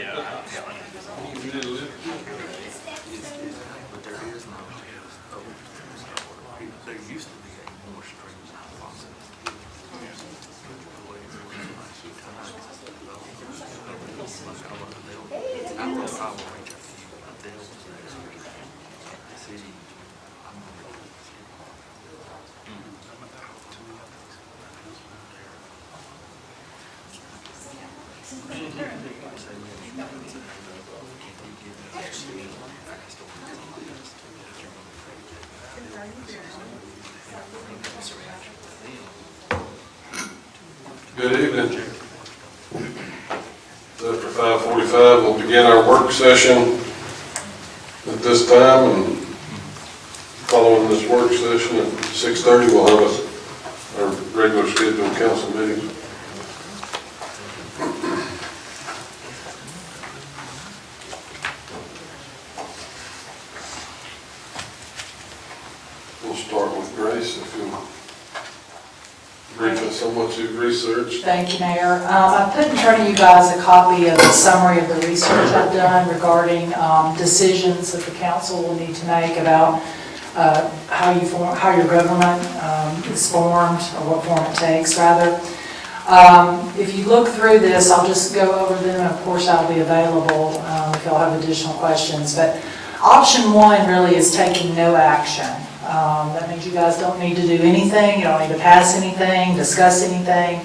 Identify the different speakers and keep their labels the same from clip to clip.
Speaker 1: But there is no, there used to be more streams out of Austin. I will reach out to you, but there was next week. See,
Speaker 2: Good evening. So after 5:45, we'll begin our work session at this time, and following this work session at 6:30, we'll have our regular scheduled council meeting. We'll start with Grace, if you'll brief us on what you've researched.
Speaker 3: Thank you, Mayor. I put in front of you guys a copy of the summary of the research I've done regarding decisions that the council will need to make about how your government is formed, or what form it takes, rather. If you look through this, I'll just go over them, and of course I'll be available if y'all have additional questions. But option one really is taking no action. That means you guys don't need to do anything, you don't need to pass anything, discuss anything.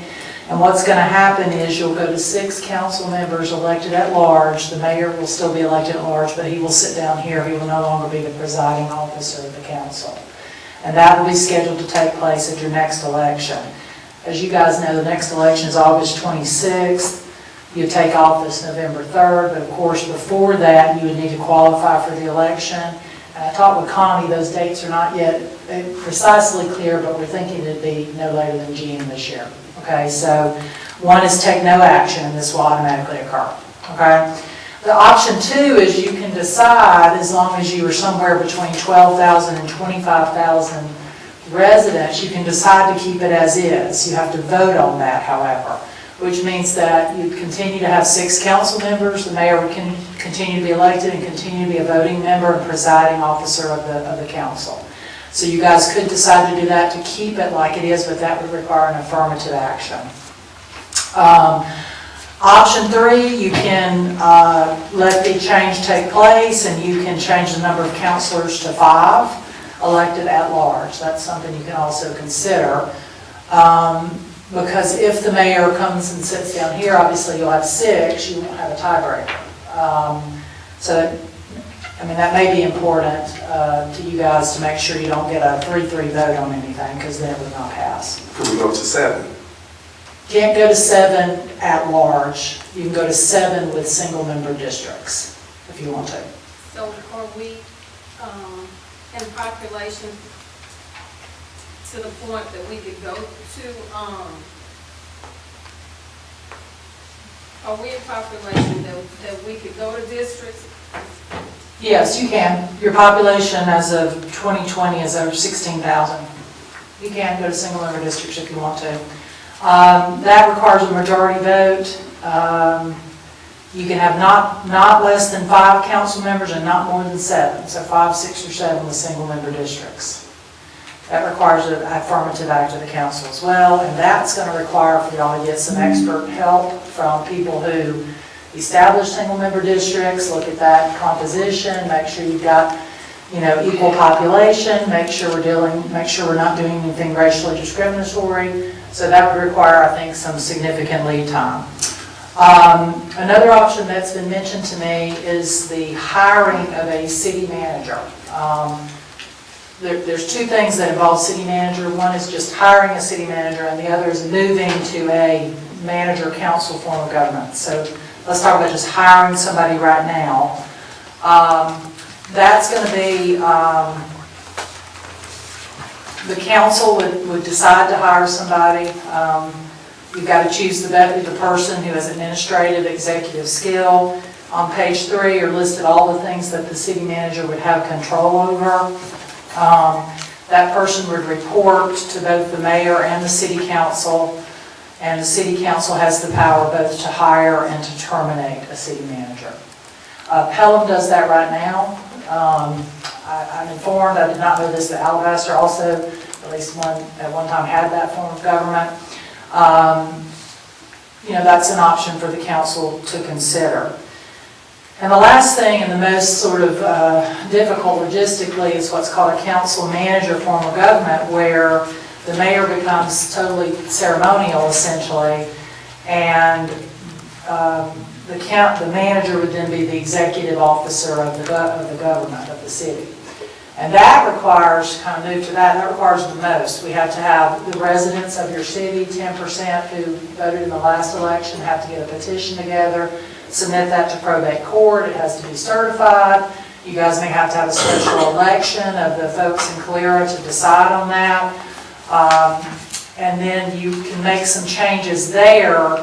Speaker 3: And what's going to happen is you'll go to 6 council members elected at large. The mayor will still be elected at large, but he will sit down here. He will no longer be the presiding officer of the council. And that will be scheduled to take place at your next election. As you guys know, the next election is August 26th. You take office November 3rd, but of course before that you would need to qualify for the election. I talked with Connie, those dates are not yet precisely clear, but we're thinking it'd be no later than June this year. Okay, so one is take no action, and this will automatically occur. Okay, the option two is you can decide, as long as you are somewhere between 12,000 and 25,000 residents, you can decide to keep it as is. You have to vote on that, however, which means that you continue to have 6 council members. The mayor would continue to be elected and continue to be a voting member and presiding officer of the council. So you guys could decide to do that, to keep it like it is, but that would require an affirmative action. Option 3, you can let the change take place, and you can change the number of councilors to 5 elected at large. That's something you can also consider. Because if the mayor comes and sits down here, obviously you'll have 6, you won't have a tiebreaker. So, I mean, that may be important to you guys to make sure you don't get a 3-3 vote on anything, because then it would not pass.
Speaker 4: Could we go to 7?
Speaker 3: Can't go to 7 at large. You can go to 7 with single member districts, if you want to.
Speaker 5: So are we in population to the point that we could go to, are we in population that we could go to districts?
Speaker 3: Yes, you can. Your population as of 2020 is over 16,000. You can go to single member districts if you want to. That requires a majority vote. You can have not less than 5 council members and not more than 7. So 5, 6, or 7 with single member districts. That requires an affirmative act of the council as well, and that's going to require for y'all to get some expert help from people who establish single member districts, look at that composition, make sure you've got, equal population, make sure we're not doing anything racially discriminatory. So that would require, I think, some significant lead time. Another option that's been mentioned to me is the hiring of a city manager. There's 2 things that involve city manager. One is just hiring a city manager, and the other is moving to a manager-council form of government. So let's talk about just hiring somebody right now. That's going to be, the council would decide to hire somebody. You've got to choose the person who has administrative, executive skill. On page 3 are listed all the things that the city manager would have control over. That person would report to both the mayor and the city council, and the city council has the power both to hire and to terminate a city manager. Pelham does that right now. I'm informed, I did not know this, that Alabaster also, at least at one time had that form of government. That's an option for the council to consider. And the last thing, and the most sort of difficult logistically, is what's called a council manager form of government, where the mayor becomes totally ceremonial, essentially, and the manager would then be the executive officer of the government of the city. And that requires, kind of move to that requires the most. We have to have the residents of your city, 10% who voted in the last election, have to get a petition together, submit that to probate court, it has to be certified. You guys may have to have a special election of the folks in Calera to decide on that. And then you can make some changes there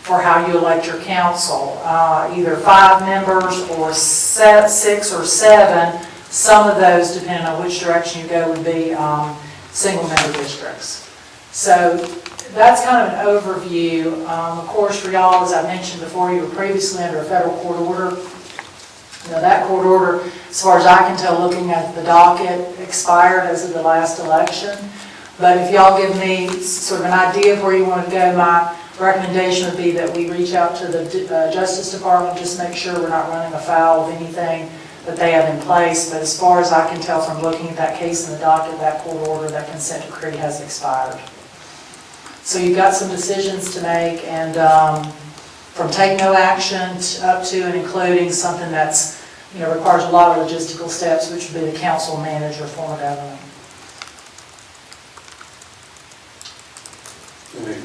Speaker 3: for how you elect your council. Either 5 members or 6 or 7. Some of those, depending on which direction you go, would be single-member districts. So that's kind of an overview. Of course, for y'all, as I mentioned before, you were previously under a federal court order. That court order, as far as I can tell, looking at the docket, expired as of the last election. But if y'all give me sort of an idea of where you want to go, my recommendation would be that we reach out to the Justice Department, just make sure we're not running afoul of anything that they have in place. But as far as I can tell from looking at that case in the docket, that court order, that consent decree has expired. So you've got some decisions to make, and from take no action up to and including something that's, requires a lot of logistical steps, which would be the council manager form of government.
Speaker 2: Any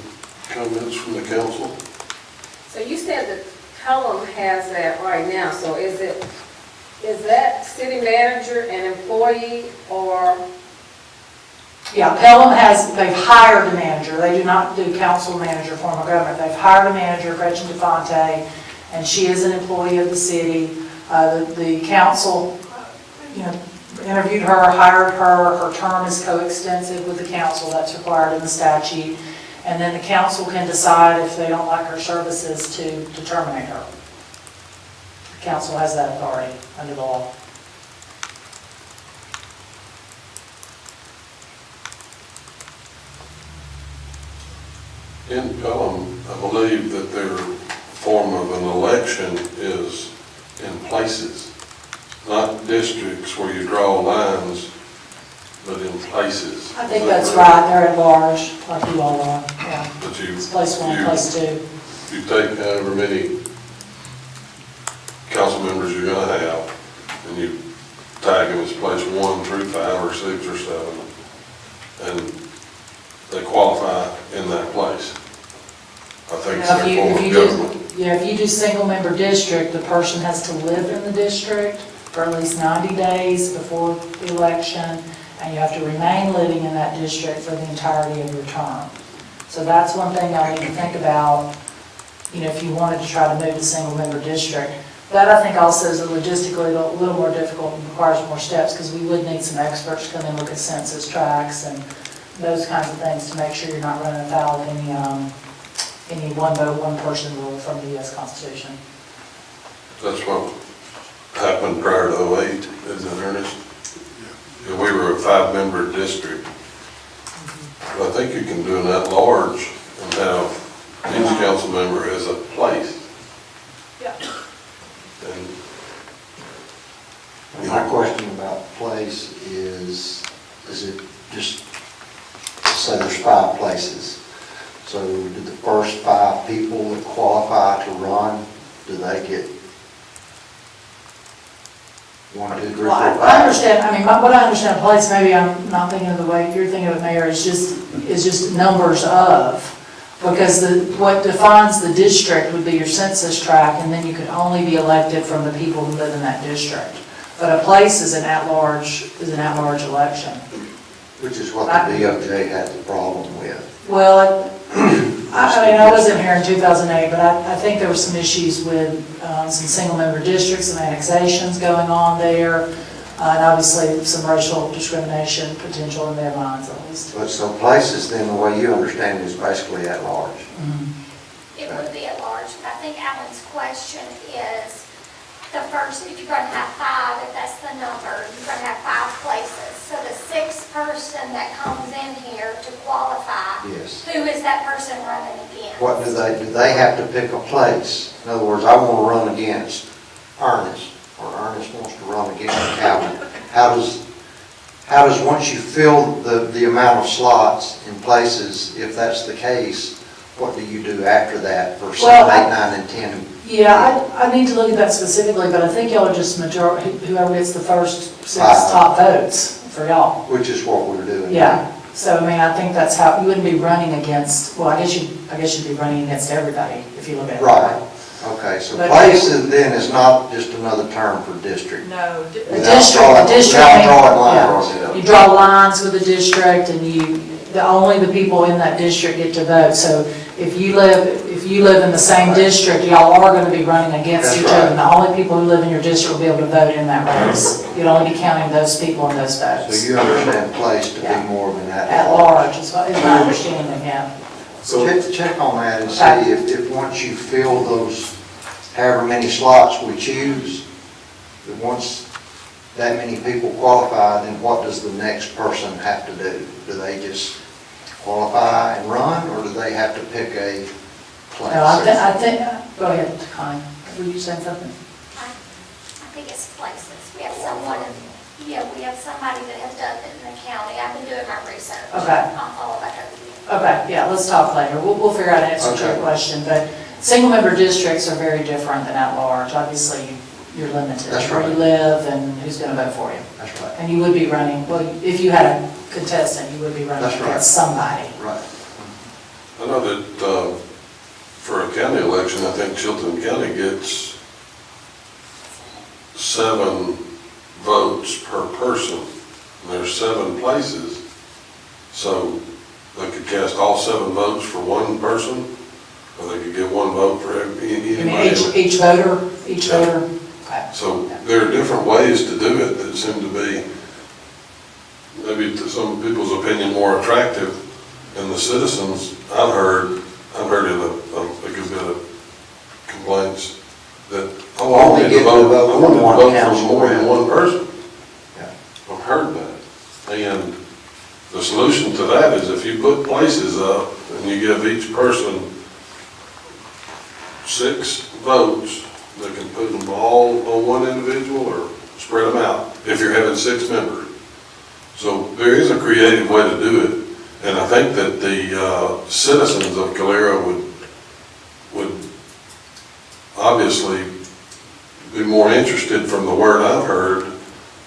Speaker 2: comments from the council?
Speaker 4: So you said that Pelham has that right now, so is that city manager an employee or?
Speaker 3: Yeah, Pelham they've hired a manager. They do not do council manager form of government. They've hired a manager, Gretchen DeFonte, and she is an employee of the city. The council, interviewed her, hired her. Her term is coextensive with the council. That's required in the statute. And then the council can decide if they don't like her services to terminate her. The council has that authority under the law.
Speaker 2: In Pelham, I believe that their form of an election is in places, not districts where you draw lines, but in places.
Speaker 3: I think that's right. They're at large, like you all are. Yeah.
Speaker 2: But
Speaker 3: It's place 1, place 2.
Speaker 2: You take however many council members you're going to have, and you tag them as place 1 through 5 or 6 or 7, and they qualify in that place. I think it's their form of government.
Speaker 3: If you do single-member district, the person has to live in the district for at least 90 days before the election, and you have to remain living in that district for the entirety of your term. So that's one thing I need to think about, if you wanted to try to move to single-member district. That, I think, also is logistically a little more difficult and requires more steps, because we would need some experts to come in and look at census tracts and those kinds of things to make sure you're not running afoul of any one vote, one person rule from the U.S. Constitution.
Speaker 2: That's what happened prior to 08, isn't it, Ernest? Yeah, we were a 5-member district. But I think you can do an at-large and have each council member as a place.
Speaker 3: Yeah.
Speaker 2: And
Speaker 6: My question about place is it just, say there's 5 places. So do the first 5 people that qualify to run, do they get 1, 2, 3, 4, 5?
Speaker 3: Well, I understand, what I understand of place, maybe I'm not thinking of the way you're thinking of it, Mayor, is just numbers of, because what defines the district would be your census tract, and then you could only be elected from the people who live in that district. But a place is an at-large election.
Speaker 6: Which is what the DOJ had the problem with.
Speaker 3: Well, I wasn't here in 2008, but I think there were some issues with some single-member districts and annexations going on there. And obviously, some racial discrimination potential in their minds at least.
Speaker 6: But so places, then, the way you understand it, is basically at large.
Speaker 7: It would be at large, but I think Alan's question is, the first, if you're gonna have 5, if that's the number, you're gonna have 5 places. So the 6th person that comes in here to qualify,
Speaker 6: Yes.
Speaker 7: who is that person running against?
Speaker 6: What do they have to pick a place? In other words, I want to run against Ernest, or Ernest wants to run against Calvin. How does, once you fill the amount of slots in places, if that's the case, what do you do after that for 7,
Speaker 3: Well,
Speaker 6: 8, 9, and 10?
Speaker 3: Yeah, I need to look at that specifically, but I think y'all are just majority, whoever gets the first 6
Speaker 6: Five.
Speaker 3: top votes for y'all.
Speaker 6: Which is what we're doing.
Speaker 3: Yeah, so I mean, I think that's how, you wouldn't be running against, well, I guess you'd be running against everybody if you look at it.
Speaker 6: Right. Okay, so
Speaker 3: But-
Speaker 6: places then is not just another term for district.
Speaker 3: No, the
Speaker 6: Without
Speaker 3: district,
Speaker 6: drawing-
Speaker 3: the district.
Speaker 6: without drawing lines
Speaker 3: yeah.
Speaker 6: across it.
Speaker 3: You draw lines with the district and only the people in that district get to vote. So if you live in the same district, y'all are gonna be running against
Speaker 6: That's
Speaker 3: each
Speaker 6: right.
Speaker 3: other. And the only people who live in your district will be able to vote in that race. You'd only be counting those people in those
Speaker 6: So
Speaker 3: votes.
Speaker 6: you understand place to be
Speaker 3: Yeah.
Speaker 6: more than that.
Speaker 3: At large, is my understanding, yeah.
Speaker 8: So,
Speaker 6: Check on that and
Speaker 3: Okay.
Speaker 6: see if once you fill those, however many slots we choose, that once that many people qualify, then what does the next person have to do? Do they just qualify and run, or do they have to pick a place?
Speaker 3: No, I think, go ahead, Connie. Were you saying something?
Speaker 7: I think it's places. We have someone, we have somebody that has done it in the county. I've been doing my research.
Speaker 3: Okay.
Speaker 7: On all of that.
Speaker 3: Okay, yeah, let's talk later. We'll figure out an answer to your
Speaker 6: Okay.
Speaker 3: question, but single-member districts are very different than at-large. Obviously, you're limited.
Speaker 6: That's
Speaker 3: Where you
Speaker 6: right.
Speaker 3: live and who's gonna vote for you.
Speaker 6: That's right.
Speaker 3: And you would be running, well, if you had a contestant, you would be running
Speaker 6: That's right.
Speaker 3: against somebody.
Speaker 6: Right.
Speaker 2: I know that for a county election, I think Chilton County gets 7 votes per person. And there's 7 places, so they could cast all 7 votes for one person, or they could get 1 vote for
Speaker 3: You mean
Speaker 2: anybody.
Speaker 3: each voter, each
Speaker 2: Yeah.
Speaker 3: voter? Okay.
Speaker 2: So there are different ways to do it that seem to be, maybe to some people's opinion, more attractive. And the citizens, I've heard in a good bit of complaints that, oh, I
Speaker 6: Only
Speaker 2: wanted
Speaker 6: get
Speaker 2: to
Speaker 6: to
Speaker 2: vote,
Speaker 6: vote
Speaker 2: I
Speaker 6: for
Speaker 2: wanted to
Speaker 6: one
Speaker 2: vote for
Speaker 6: council
Speaker 2: more than
Speaker 6: rep.
Speaker 2: one person.
Speaker 6: Yeah.
Speaker 2: I've heard that. And the solution to that is if you put places up and you give each person 6 votes, they can put them all on one individual or spread them out if you're having 6 members. So there is a creative way to do it. And I think that the citizens of Calera would obviously be more interested from the word I've heard.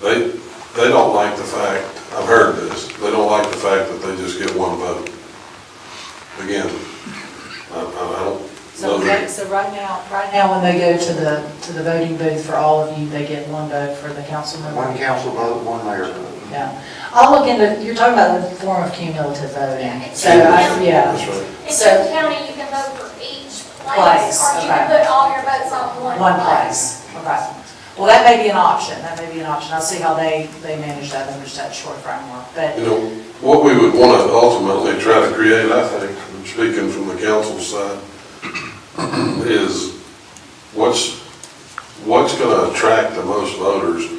Speaker 2: They don't like the fact, I've heard this, they don't like the fact that they just get 1 vote. Again, I don't know that.
Speaker 3: So right now, when they go to the voting booth for all of you, they get 1 vote for the council member?
Speaker 6: 1 council vote, 1 mayor vote.
Speaker 3: Yeah. I'll look into, you're talking about the form of cumulative voting.
Speaker 7: Yeah, it's
Speaker 3: So,
Speaker 7: cumulative.
Speaker 3: yeah.
Speaker 2: That's right.
Speaker 7: In
Speaker 3: So-
Speaker 7: Chilton County, you can vote for each
Speaker 3: Place,
Speaker 7: place, or you can
Speaker 3: okay.
Speaker 7: put all your votes on
Speaker 3: One place, okay. Well, that may be an option, I'll see how they manage that under statutory framework, but,
Speaker 2: You know, what we would want to ultimately try to create, I think, speaking from the council side, is what's going to attract the most voters.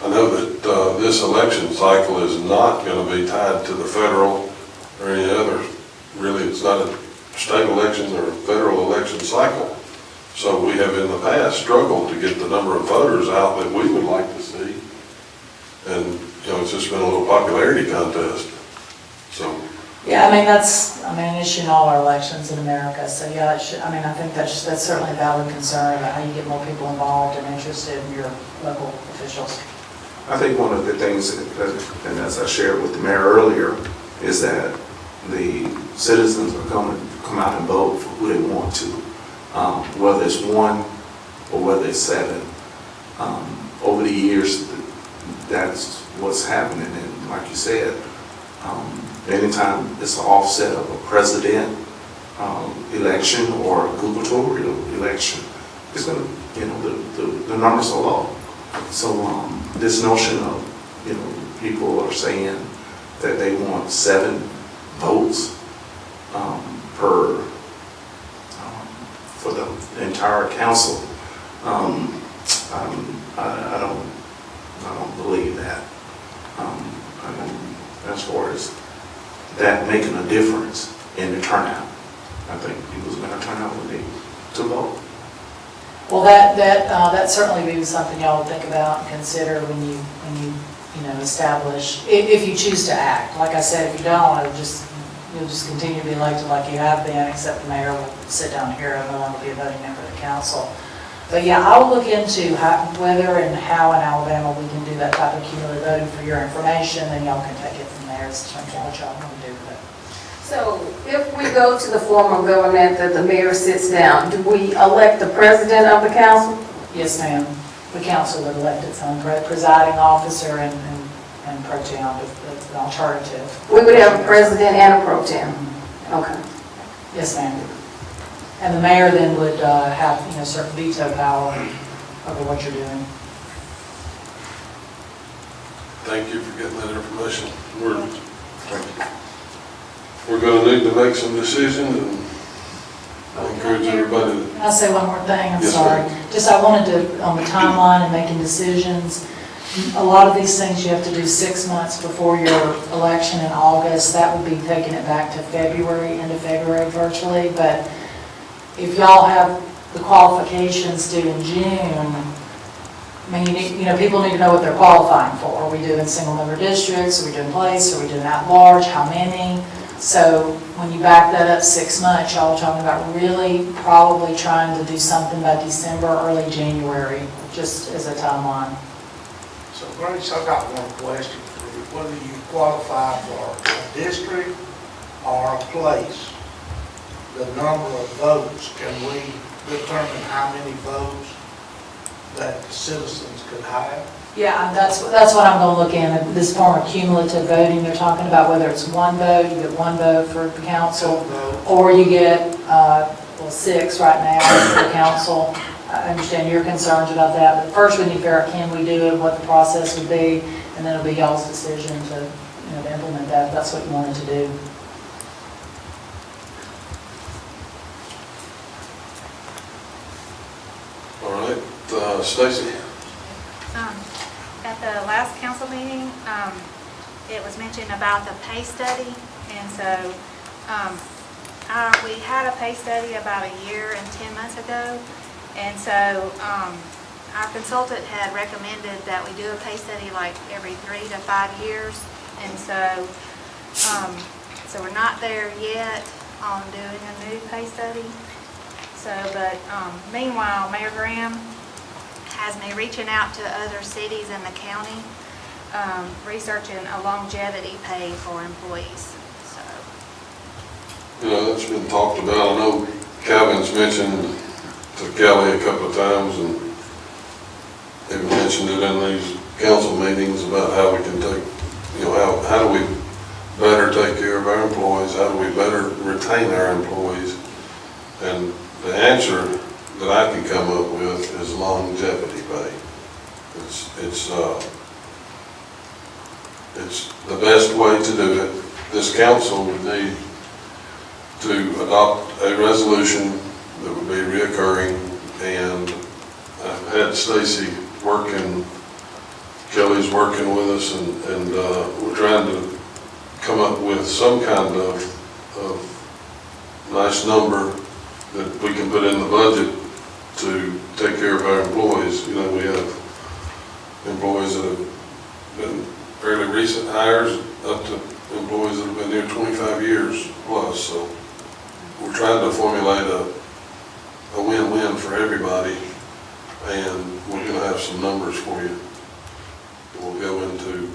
Speaker 2: I know that this election cycle is not going to be tied to the federal or any other, really, it's not a state election or a federal election cycle. So we have in the past struggled to get the number of voters out that we would like to see. And, you know, it's just been a little popularity contest. So,
Speaker 3: yeah, that's an issue in all our elections in America, so yeah, I think that's certainly a valid concern about how you get more people involved and interested in your local officials.
Speaker 8: I think one of the things, and as I shared with the mayor earlier, is that the citizens are come out and vote for who they want to, whether it's 1 or whether it's 7. Over the years, that's what's happening, and like you said, anytime it's an offset of a president election or a gubernatorial election, it's going to, the numbers are low. So, this notion of, people are saying that they want 7 votes, for the entire council, I don't believe that. As far as that making a difference in the turnout, I think people's gonna turn out when they to vote.
Speaker 3: Well, that certainly be something y'all would think about and consider when you establish, if you choose to act. Like I said, if you don't, you'll just continue to be elected like you have been, except the mayor will sit down here and no longer be a voting member of the council. But yeah, I'll look into whether and how in Alabama we can do that type of cumulative voting for your information, and y'all can take it from there as to what y'all want to do with it.
Speaker 4: So if we go to the form of government that the mayor sits down, do we elect the president of the council?
Speaker 3: Yes, ma'am. The council would elect its own presiding officer and pro tem, an alternative.
Speaker 4: We would have a president and a pro tem. Okay.
Speaker 3: Yes, ma'am. And the mayor then would have, certain veto power over what you're doing.
Speaker 2: Thank you for getting that information. We're going to need to make some decisions, and I encourage everybody to.
Speaker 3: Can I say one more thing? I'm
Speaker 2: Yes,
Speaker 3: sorry.
Speaker 2: ma'am.
Speaker 3: Just I wanted to, on the timeline and making decisions, a lot of these things you have to do 6 months before your election in August. That would be taking it back to February, end of February virtually. But if y'all have the qualifications due in June, I mean, people need to know what they're qualifying for. Are we doing single member districts? Are we doing place? Are we doing at large? How many? So when you back that up 6 months, y'all are talking about really probably trying to do something by December, early January, just as a timeline.
Speaker 9: So Grace, I've got one question for you. Whether you qualify for a district or a place, the number of votes, can we determine how many votes that the citizens could have?
Speaker 3: Yeah, that's what I'm going to look in, this form of cumulative voting. They're talking about whether it's one vote, you get one vote for the council, or you get, 6 right now for the council. I understand your concerns about that, but first we need to figure out, can we do it, what the process would be, and then it'll be y'all's decision to implement that, if that's what you wanted to do.
Speaker 2: All right, Stacy?
Speaker 10: At the last council meeting, it was mentioned about the pay study, and so we had a pay study about a year and 10 months ago, and so our consultant had recommended that we do a pay study like every 3 to 5 years, and so we're not there yet on doing a new pay study. So, but meanwhile, Mayor Graham has me reaching out to other cities in the county, researching a longevity pay for employees, so.
Speaker 2: That's been talked about. I know Calvin's mentioned to Kelly a couple of times, and they've mentioned it in these council meetings about how we can take, how do we better take care of our employees? How do we better retain our employees? And the answer that I can come up with is longevity pay. It's the best way to do it. This council would need to adopt a resolution that would be reoccurring, and I've had Stacy working, Kelly's working with us, and we're trying to come up with some kind of nice number that we can put in the budget to take care of our employees. We have employees that have been fairly recent hires up to employees that have been here 25 years plus. So we're trying to formulate a win-win for everybody, and we're going to have some numbers for you. We'll go into,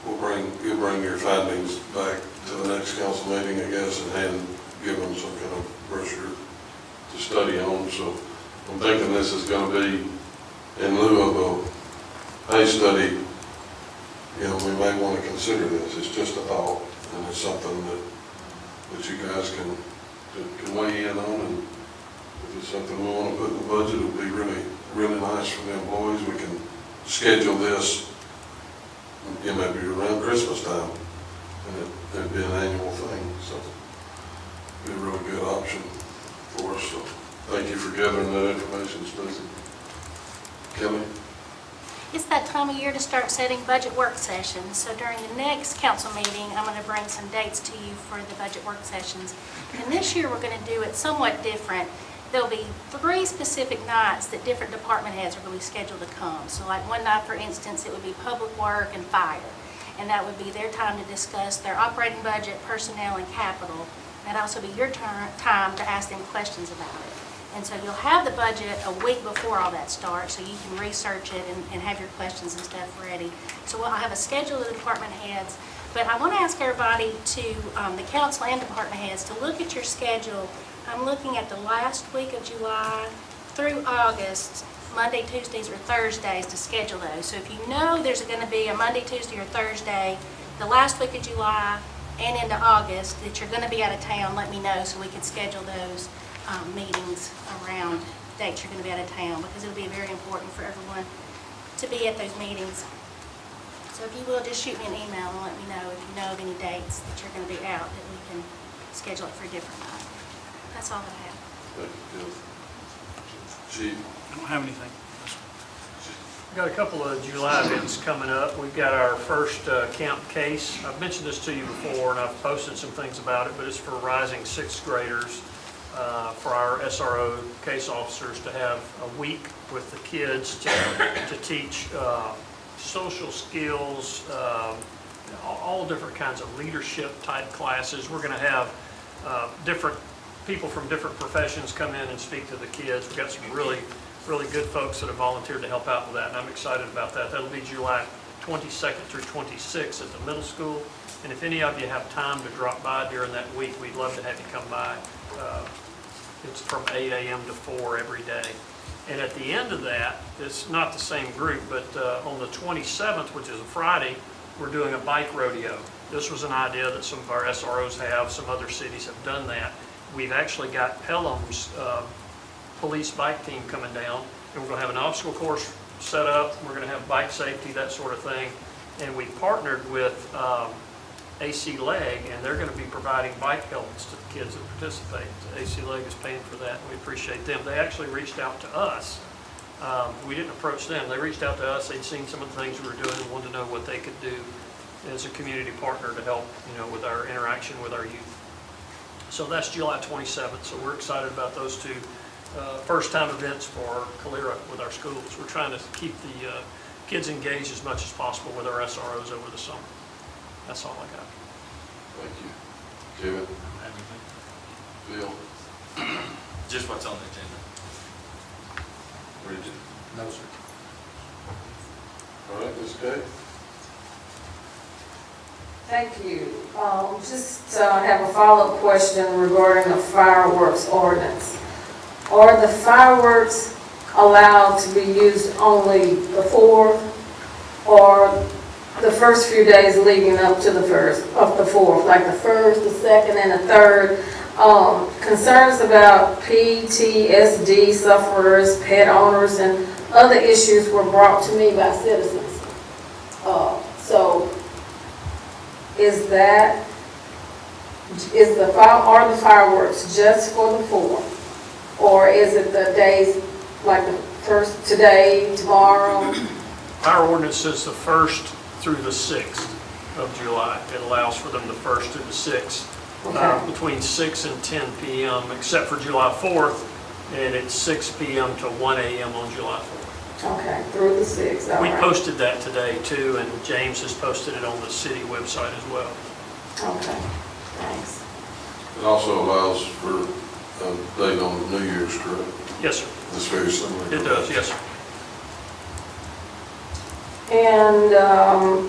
Speaker 2: you'll bring your findings back to the next council meeting, I guess, and give them some kind of brochure to study on. So I'm thinking this is going to be in lieu of a pay study. We may want to consider this. It's just a thought, and it's something that you guys can weigh in on. And if it's something we want to put in the budget, it'll be really, really nice for the employees. We can schedule this, maybe around Christmas time, and it'd be an annual thing, so it'd be a really good option for us, so thank you for gathering that information, Susie. Kelly?
Speaker 11: It's that time of year to start setting budget work sessions. So during the next council meeting, I'm going to bring some dates to you for the budget work sessions. And this year, we're going to do it somewhat different. There'll be 3 specific nights that different department heads are going to be scheduled to come. So like one night, for instance, it would be public work and fire. And that would be their time to discuss their operating budget, personnel, and capital. That'd also be your time to ask them questions about it. And so you'll have the budget a week before all that starts, so you can research it and have your questions and stuff ready. So I'll have a schedule of the department heads, but I want to ask everybody to, the council and department heads, to look at your schedule. I'm looking at the last week of July through August, Monday, Tuesdays, or Thursdays to schedule those. So if you know there's going to be a Monday, Tuesday, or Thursday, the last week of July and into August, that you're going to be out of town, let me know so we can schedule those meetings around dates you're going to be out of town, because it'll be very important for everyone to be at those meetings. So if you will, just shoot me an email and let me know if you know of any dates that you're going to be out, that we can schedule it for a different time. That's all that I have.
Speaker 2: Thank you, Chief.
Speaker 1: I don't have anything.
Speaker 12: We've got a couple of July events coming up. We've got our first camp case. I've mentioned this to you before, and I've posted some things about it, but it's for rising 6th graders, for our SRO case officers to have a week with the kids to teach social skills, all different kinds of leadership type classes. We're going to have different people from different professions come in and speak to the kids. We've got some really good folks that have volunteered to help out with that, and I'm excited about that. That'll be July 22nd through 26th at the middle school. And if any of you have time to drop by during that week, we'd love to have you come by. It's from 8 a.m. to 4 every day. And at the end of that, it's not the same group, but on the 27th, which is a Friday, we're doing a bike rodeo. This was an idea that some of our SROs have, some other cities have done that. We've actually got Pelham's police bike team coming down, and we're going to have an obstacle course set up. We're going to have bike safety, that sort of thing. And we partnered with AC Leg, and they're going to be providing bike helmets to the kids that participate. AC Leg is paying for that, and we appreciate them. They actually reached out to us. We didn't approach them. They reached out to us. They'd seen some of the things we were doing and wanted to know what they could do as a community partner to help, with our interaction with our youth. So that's July 27th. So we're excited about those two first-time events for Calera with our schools. We're trying to keep the kids engaged as much as possible with our SROs over the summer. That's all I got.
Speaker 2: Thank you. Kevin?
Speaker 1: I don't have anything.
Speaker 2: Bill?
Speaker 1: Just what's on the agenda.
Speaker 2: Bridget?
Speaker 9: No, sir.
Speaker 2: All right, Ms. Kay?
Speaker 4: Thank you. Just have a follow-up question regarding the fireworks ordinance. Are the fireworks allowed to be used only the 4th or the first few days leading up to the 4th, like the 1st, the 2nd, and the 3rd? Concerns about PTSD sufferers, pet owners, and other issues were brought to me by citizens. So are the fireworks just for the 4th? Or is it the days, like the 1st, today, tomorrow?
Speaker 12: Our ordinance is the 1st through the 6th of July. It allows for them the 1st through the 6th,
Speaker 4: Okay.
Speaker 12: between 6 and 10 p.m., except for July 4th, and it's 6 p.m. to 1 a.m. on July 4th.
Speaker 4: Okay, through the 6th, all
Speaker 12: We
Speaker 4: right.
Speaker 12: posted that today too, and James has posted it on the city website as well.
Speaker 4: Okay, thanks.
Speaker 2: It also allows for a date on New Year's, correct?
Speaker 12: Yes, sir.
Speaker 2: It's very similar.
Speaker 12: It does, yes, sir.
Speaker 4: And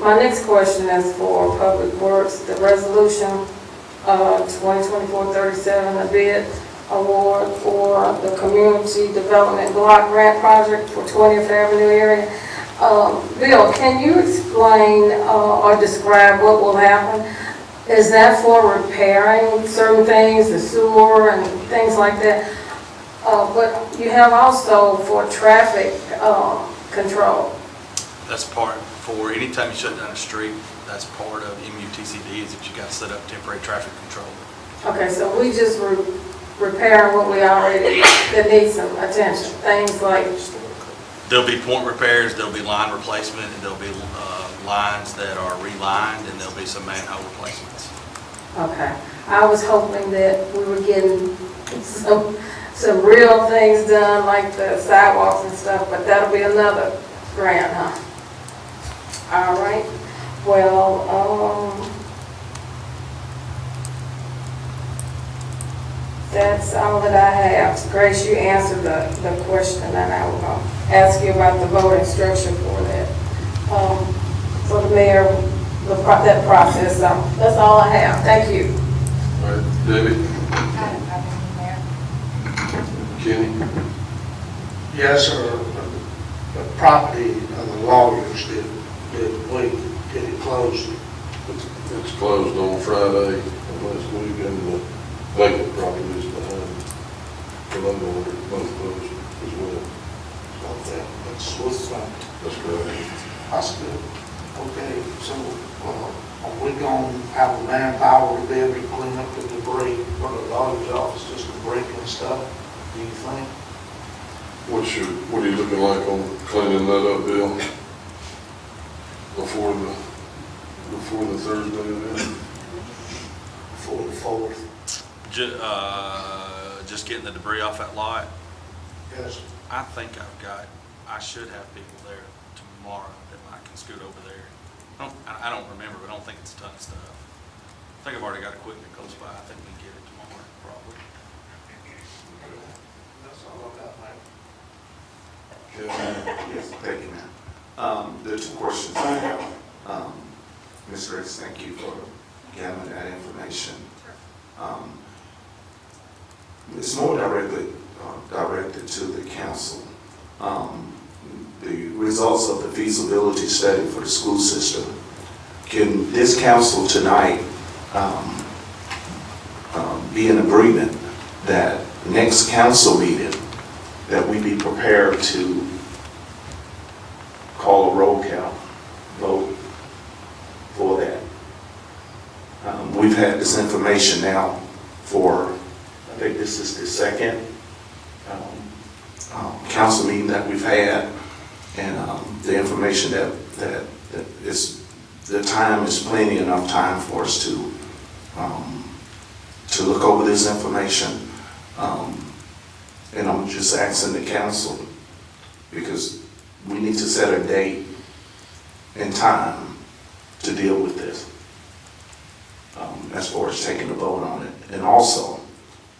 Speaker 4: my next question is for Public Works, the resolution 2024-37, a bid award for the Community Development Block Grant Project for 20th Avenue area. Bill, can you explain or describe what will happen? Is that for repairing certain things, the sewer and things like that? But you have also for traffic control.
Speaker 1: That's part, for anytime you shut down a street, that's part of MUTCD is that you got to set up temporary traffic control.
Speaker 4: Okay, so we just repairing what we already, that needs some attention, things like,
Speaker 1: There'll be point repairs, there'll be line replacement, and there'll be lines that are relined, and there'll be some manhole replacements.
Speaker 4: okay. I was hoping that we were getting some real things done, like the sidewalks and stuff, but that'll be another grant, huh? All right, well, that's all that I have. Grace, you answered the question, and I will ask you about the voting structure for that. For the mayor, that process, that's all I have. Thank you.
Speaker 2: All right, Debbie,
Speaker 3: I don't have any there.
Speaker 2: Kenny?
Speaker 9: Yes, sir. The property of the lawyers, did it close?
Speaker 2: It's closed on Friday, unless we can, the vacant properties behind the logo, both closed as well.
Speaker 9: Okay, that's what's that.
Speaker 2: That's correct.
Speaker 9: That's good. Okay, so, are we going to have a manpower to be able to clean up the debris for the lawyer's office, just the brick and stuff, do you think?
Speaker 2: What are you looking like on cleaning that up, Bill? Before the Thursday event?
Speaker 9: For the 4th?
Speaker 1: Just getting the debris off that lot.
Speaker 9: Yes.
Speaker 1: I think I should have people there tomorrow that I can scoot over there. I don't remember, but I don't think it's a ton of stuff. I think I've already got equipment close by. I think we can get it tomorrow, probably.
Speaker 9: That's all I got, Mike.
Speaker 8: Yes, thank you, ma'am. There are two questions I have. Ms. Ricks, thank you for gathering that information. It's more directed to the council. The results of the feasibility study for the school system. Can this council tonight be in agreement that next council meeting that we be prepared to call a roll call vote for that? We've had this information now for, I think this is the second council meeting that we've had, and the information that is, the time is plenty enough time for us to look over this information. And I'm just asking the council, because we need to set a date and time to deal with this, as far as taking a vote on it. And also,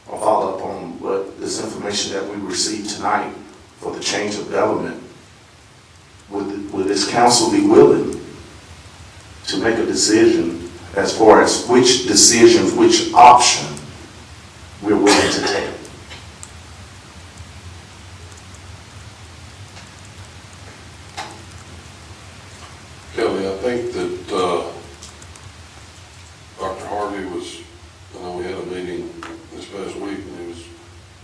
Speaker 8: I'll follow up on what this information that we received tonight for the change of government. Would this council be willing to make a decision as far as which decisions, which option we're willing to take?
Speaker 2: Kelly, I think that Dr. Harvey was, I know we had a meeting this past week, and he was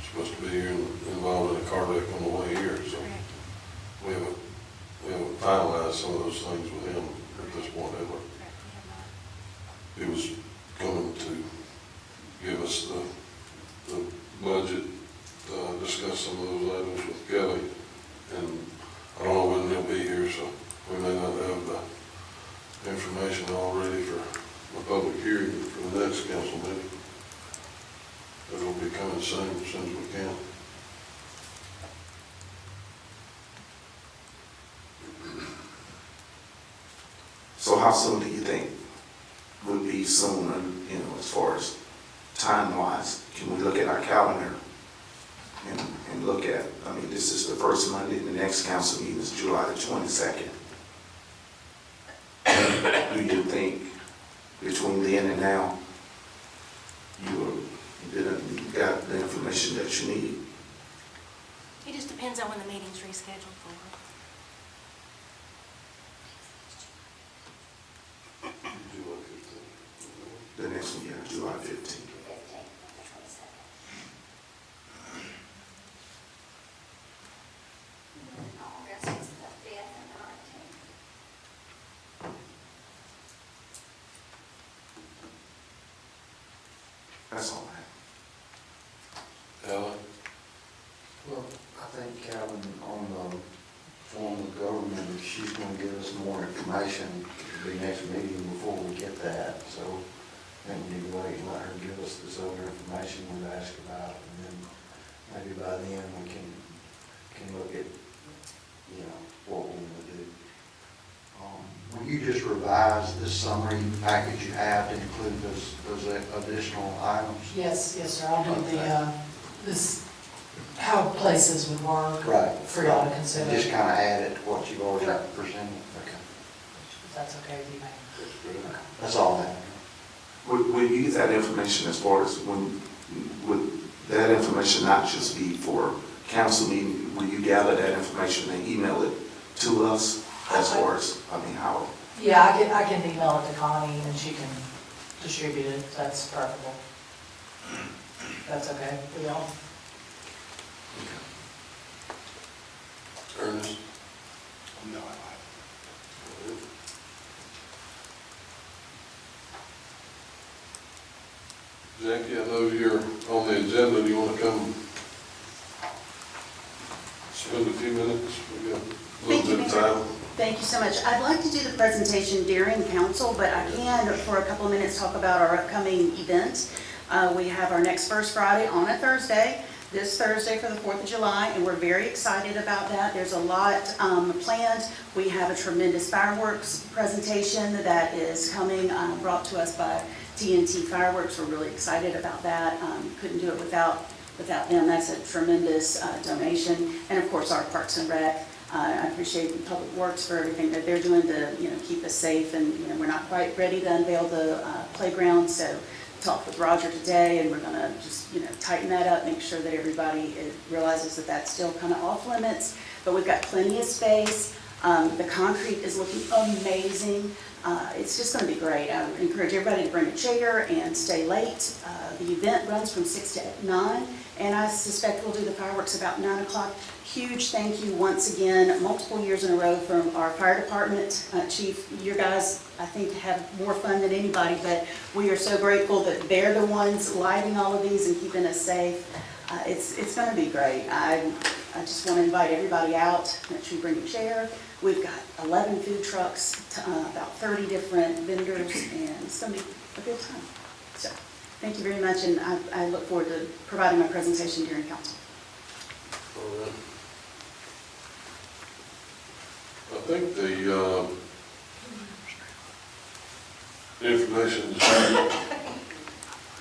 Speaker 2: supposed to be here and involved in a car wreck on the way here, so we haven't finalized some of those things with him at this point ever. He was going to give us the budget, discuss some of those items with Kelly, and I don't know when he'll be here, so we may not have the information all ready for a public hearing for the next council meeting. But it'll be coming soon, as soon as we can.
Speaker 8: So how soon do you think would be soon, as far as time-wise? Can we look at our calendar and look at, this is the first Monday, the next council meeting is July the 22nd. Do you think between then and now, you got the information that you need?
Speaker 11: It just depends on when the meeting's rescheduled for.
Speaker 8: The next one, yeah, July 15th.
Speaker 7: August is the 5th and 19th.
Speaker 8: That's all I have.
Speaker 2: Alan?
Speaker 6: Well, I think Calvin, on the form of government, she's gonna give us more information, it'll be next meeting before we get that, so I think we need to wait and let her give us this other information we've asked about, and then maybe by then we can look at, you know, what we want to do. Will you just revise this summary package you have to include those additional items?
Speaker 3: Yes, yes, sir, I'll do the, this, how places would work.
Speaker 6: Right.
Speaker 3: For y'all to
Speaker 6: And
Speaker 3: consider.
Speaker 6: just kind of add it to what you've already
Speaker 3: Sure.
Speaker 6: presented. Okay.
Speaker 3: If that's okay with you, ma'am.
Speaker 6: That's all I have.
Speaker 8: Would you get that information as far as would that information not just be for council meeting? Will you gather that information and email it to us as far as, I mean, how?
Speaker 3: Yeah, I can email it to Connie and she can distribute it, that's preferable. That's okay with y'all?
Speaker 2: Ernest?
Speaker 9: No,
Speaker 2: Jackie, I know you're on the agenda. Do you want to come spend a few minutes? We got a
Speaker 13: Thank you,
Speaker 2: little bit of time.
Speaker 13: Thank you so much. I'd like to do the presentation during council, but I can, for a couple of minutes, talk about our upcoming event. We have our next First Friday on a Thursday, this Thursday for the 4th of July, and we're very excited about that. There's a lot planned. We have a tremendous fireworks presentation that is coming, brought to us by TNT Fireworks. We're really excited about that. Couldn't do it without them. That's a tremendous donation. And of course, our Parks and Rec. I appreciate Public Works for everything that they're doing to, keep us safe. And, we're not quite ready to unveil the playground, so talked with Roger today, and we're gonna just, tighten that up, make sure that everybody realizes that that's still kind of off limits. But we've got plenty of space. The concrete is looking amazing. It's just gonna be great. I would encourage everybody to bring a chair and stay late. The event runs from 6 to 9, and I suspect we'll do the fireworks about 9 o'clock. Huge thank you once again, multiple years in a row from our fire department. Chief, you guys, I think, have more fun than anybody, but we are so grateful that they're the ones lighting all of these and keeping us safe. It's gonna be great. I just want to invite everybody out. Make sure you bring a chair. We've got 11 food trucks, about 30 different vendors, and it's going to be a good time. So, thank you very much, and I look forward to providing my presentation during council.
Speaker 2: All right. I think the information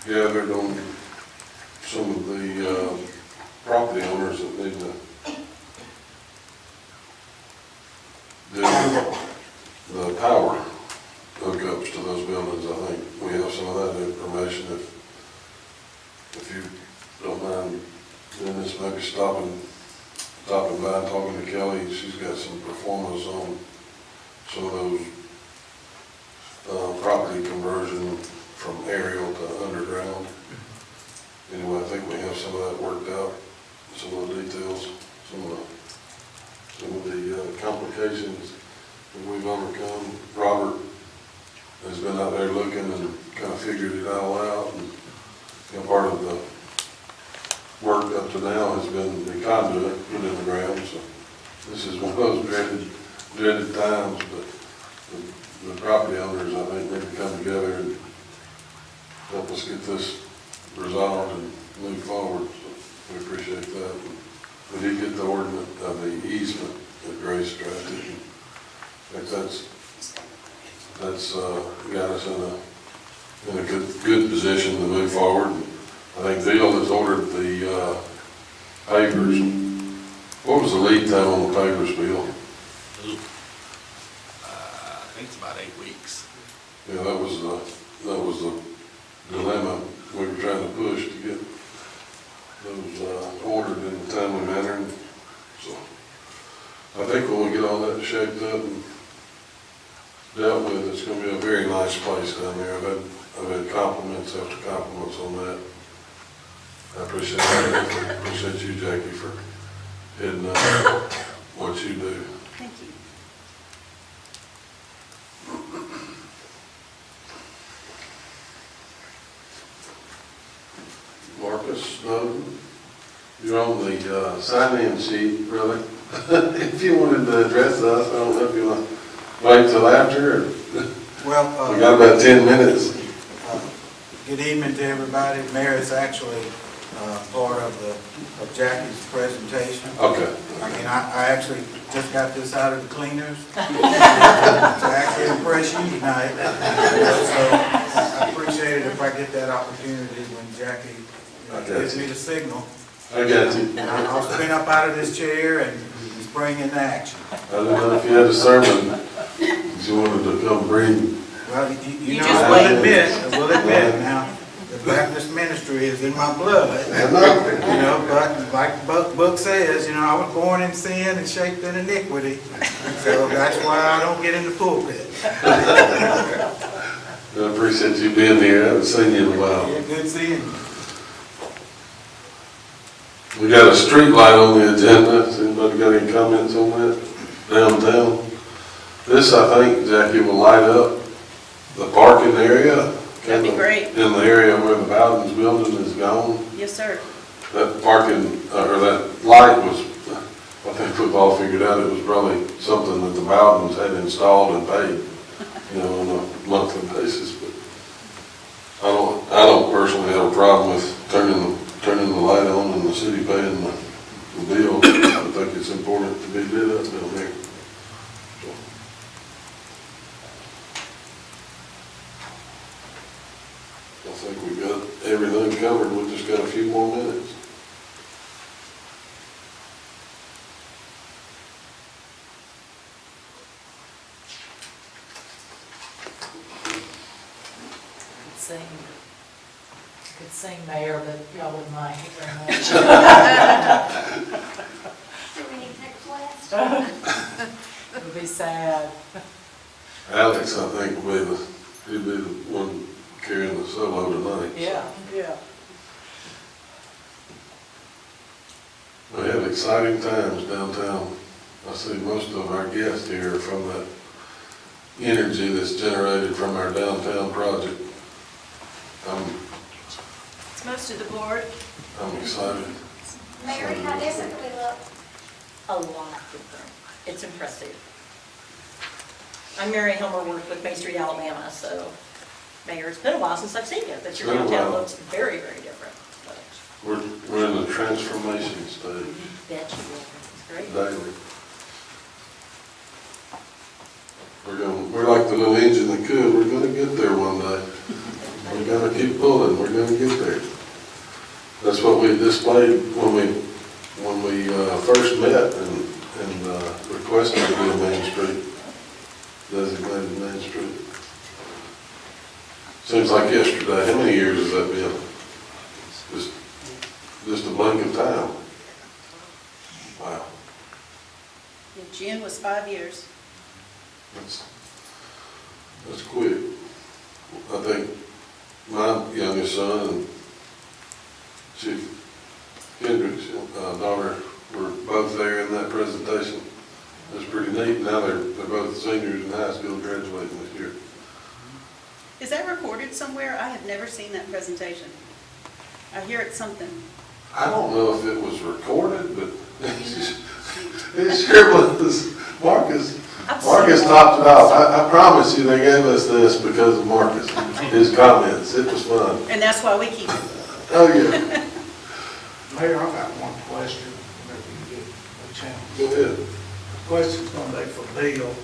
Speaker 2: gathered on some of the property owners that need to do the power hookups to those buildings. I think we have some of that information. If you don't mind, Dennis, maybe stopping by and talking to Kelly. She's got some performance on some of those property conversion from aerial to underground. Anyway, I think we have some of that worked out, some of the details, some of the complications that we've overcome. Robert has been out there looking and kind of figured it all out, and part of the work up to now has been the conduit put in the ground. So this is one of those dreaded times, but the property owners, I think, need to come together and help us get this resolved and move forward. So we appreciate that. We did get the ordinance of the easement that Grace drafted. I think that's got us in a good position to move forward. I think Bill has ordered the pavers. What was the lead time on the pavers, Bill?
Speaker 1: I think it's about 8 weeks.
Speaker 2: Yeah, that was the dilemma we were trying to push to get those ordered in a timely manner. And so I think when we get all that shaped up and dealt with, it's going to be a very nice place down there. I've had compliments after compliments on that. I appreciate that. I appreciate you, Jackie, for heading up what you do.
Speaker 13: Thank you.
Speaker 2: the sign-in sheet, really. If you wanted to address us, I don't know if you want to wait till after, or
Speaker 14: Well,
Speaker 2: we got about 10 minutes.
Speaker 14: good evening to everybody. Mayor is actually part of Jackie's presentation.
Speaker 2: Okay.
Speaker 14: I mean, I actually just got this out of the cleaners to actually impress you tonight. So I appreciate it if I get that opportunity when Jackie gives me the signal.
Speaker 2: I got you.
Speaker 14: I'll spin up out of this chair and spring into action.
Speaker 2: I don't know if you had a sermon that you wanted to come bring.
Speaker 14: Well, you know, I will admit now, the Baptist ministry is in my blood. You know, but like the book says, you know, I was born in sin and shaped in iniquity. So that's why I don't get in the pulpit.
Speaker 2: I appreciate you being here. I haven't seen you in a while.
Speaker 14: Yeah, good seeing you.
Speaker 2: We got a street light on the agenda. Has anybody got any comments on that downtown? This, I think, Jackie, will light up the parking area.
Speaker 13: That'd be great.
Speaker 2: In the area where the Bowden's building is gone.
Speaker 13: Yes, sir.
Speaker 2: That parking, or that light was, I think we've all figured out, it was probably something that the Bowden's had installed and paid, you know, on a monthly basis. But I don't personally have a problem with turning the light on and the city paying the bill. I think it's important to be lit up down there. I think we've got everything covered. We've just got a few more minutes.
Speaker 3: Could sing, Mayor, but y'all wouldn't like it very much.
Speaker 7: Do we need to take a quest?
Speaker 3: It would be sad.
Speaker 2: Alex, I think, he'd be the one carrying the solo tonight.
Speaker 3: Yeah.
Speaker 2: We have exciting times downtown. I see most of our guests here are from that energy that's generated from our downtown project.
Speaker 13: It's most of the board.
Speaker 2: I'm excited.
Speaker 7: Mary, how does it really look?
Speaker 15: A lot different. It's impressive. I'm Mary Helmer, worked with Main Street, Alabama, so Mayor, it's been a while since I've seen you, but your
Speaker 2: Been a
Speaker 15: downtown
Speaker 2: while.
Speaker 15: looks very, very different. But
Speaker 2: We're in the transformation stage
Speaker 15: bet you will. It's great.
Speaker 2: daily. We're like the little engine that could. We're gonna get there one day. We're gonna keep pulling. We're gonna get there. That's what we displayed when we first met and requested to be a Main Street, designated Main Street. Seems like yesterday. How many years has that been? Just a blink of time. Wow.
Speaker 13: June was 5 years.
Speaker 2: That's quick. I think my youngest son and Chief Kendrick's daughter were both there in that presentation. It was pretty neat. Now they're both seniors in high school graduating this year.
Speaker 13: Is that recorded somewhere? I have never seen that presentation. I hear it's something.
Speaker 2: I don't know if it was recorded, but it sure was. Marcus topped it off. I promise you they gave us this because of Marcus, his comments. It was fun.
Speaker 13: And that's why we keep it.
Speaker 2: Oh, yeah.
Speaker 9: Mayor, I've got one question, whenever you get a chance.
Speaker 2: Go ahead.
Speaker 9: The question's gonna be for Bill.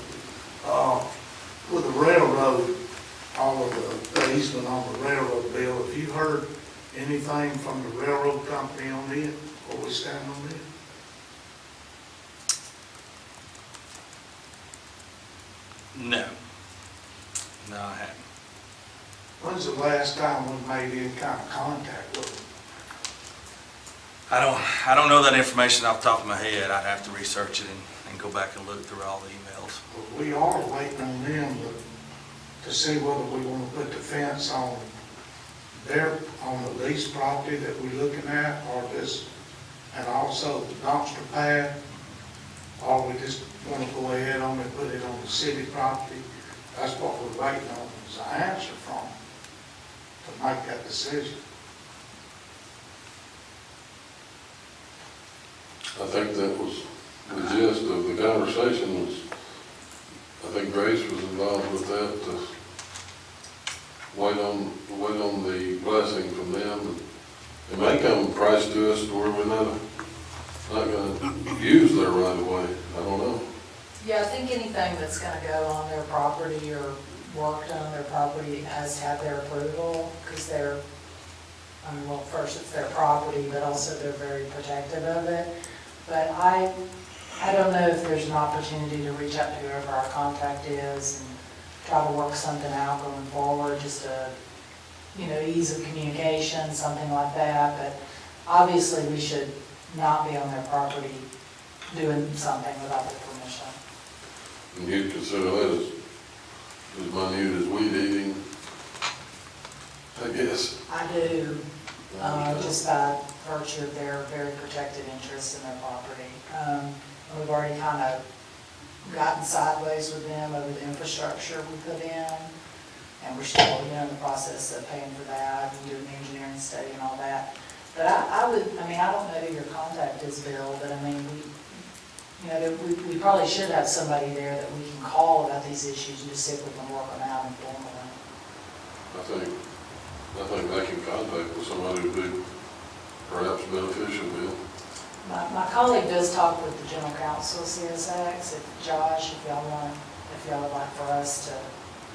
Speaker 9: With the railroad, all of the easement on the railroad bill, have you heard anything from the railroad company on it, or we stand on it?
Speaker 1: No. No, I haven't.
Speaker 9: When's the last time we made any kind of contact with them?
Speaker 1: I don't know that information off the top of my head. I'd have to research it and go back and look through all the emails.
Speaker 9: But we are waiting on them to see whether we want to put the fence on on the leased property that we're looking at, or this, and also the dumpster pad, or we just want to go ahead on and put it on the city property. That's what we're waiting on, is an answer from them to make that decision.
Speaker 2: I think that was the gist of the conversation was, I think Grace was involved with that, to wait on the blessing from them. It may come price to us where we're not gonna use their right of way, I don't know.
Speaker 3: Yeah, I think anything that's gonna go on their property or work done on their property has to have their approval, because they're, I mean, well, first it's their property, but also they're very protective of it. But I don't know if there's an opportunity to reach out to whoever our contact is and try to work something out going forward, just to, ease of communication, something like that. But obviously, we should not be on their property doing something without their permission.
Speaker 2: And you'd consider that as minute as weed eating, I guess.
Speaker 3: I do, just by virtue of their very protected interest in their property. We've already kind of gotten sideways with them over the infrastructure we put in, and we're still, in the process of paying for that and doing the engineering study and all that. But I don't know who your contact is, Bill, but we probably should have somebody there that we can call about these issues and just see if we can work them out informally.
Speaker 2: I think they can contact with somebody who'd be perhaps beneficial, Bill.
Speaker 3: My colleague does talk with the general counsel of CSX. If Josh, if y'all would like for us to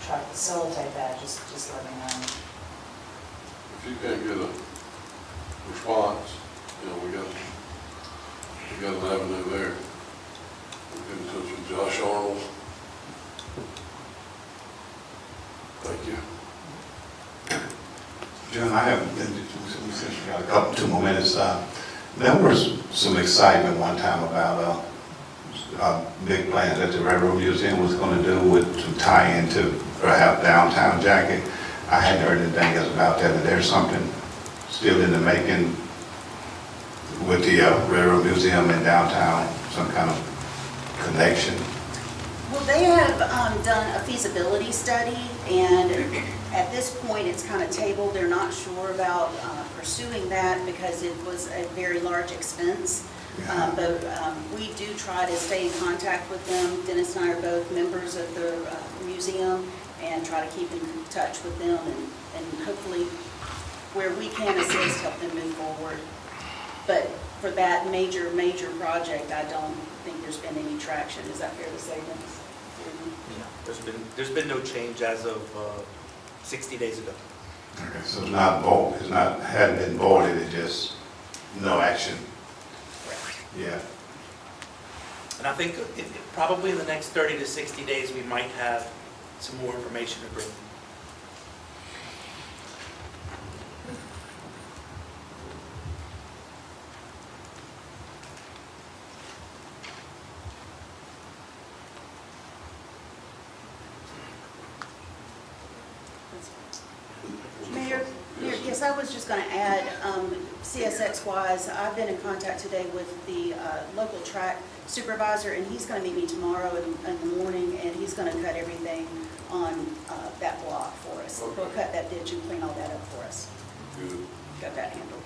Speaker 3: try to facilitate that, just let me know.
Speaker 2: If you can't get a response, we got an avenue there. We'll get in touch with Josh Arnold. Thank you.
Speaker 16: John, I have, since we got 2 more minutes, there was some excitement one time about a big plan that the Railroad Museum was going to do to tie into perhaps downtown Jackie. I hadn't heard anything else about that. Is there something still in the making with the Railroad Museum in downtown, some kind of connection?
Speaker 13: Well, they have done a feasibility study, and at this point, it's kind of tabled. They're not sure about pursuing that because it was a very large expense. But we do try to stay in contact with them. Dennis and I are both members of the museum and try to keep in touch with them and hopefully where we can assist, help them move forward. But for that major project, I don't think there's been any traction. Is that fair to say, Dennis?
Speaker 17: Yeah, there's been no change as of 60 days ago.
Speaker 16: Okay, so it's hadn't been voided, it's just no action. Yeah.
Speaker 17: And I think probably in the next 30 to 60 days, we might have some more information to bring.
Speaker 13: Mayor, yes, I was just going to add, CSX-wise, I've been in contact today with the local track supervisor, and he's going to meet me tomorrow in the morning, and he's going to cut everything on that block for us.
Speaker 2: Okay.
Speaker 13: He'll cut that ditch and clean all that up for us.
Speaker 2: Good.
Speaker 13: Got that handled.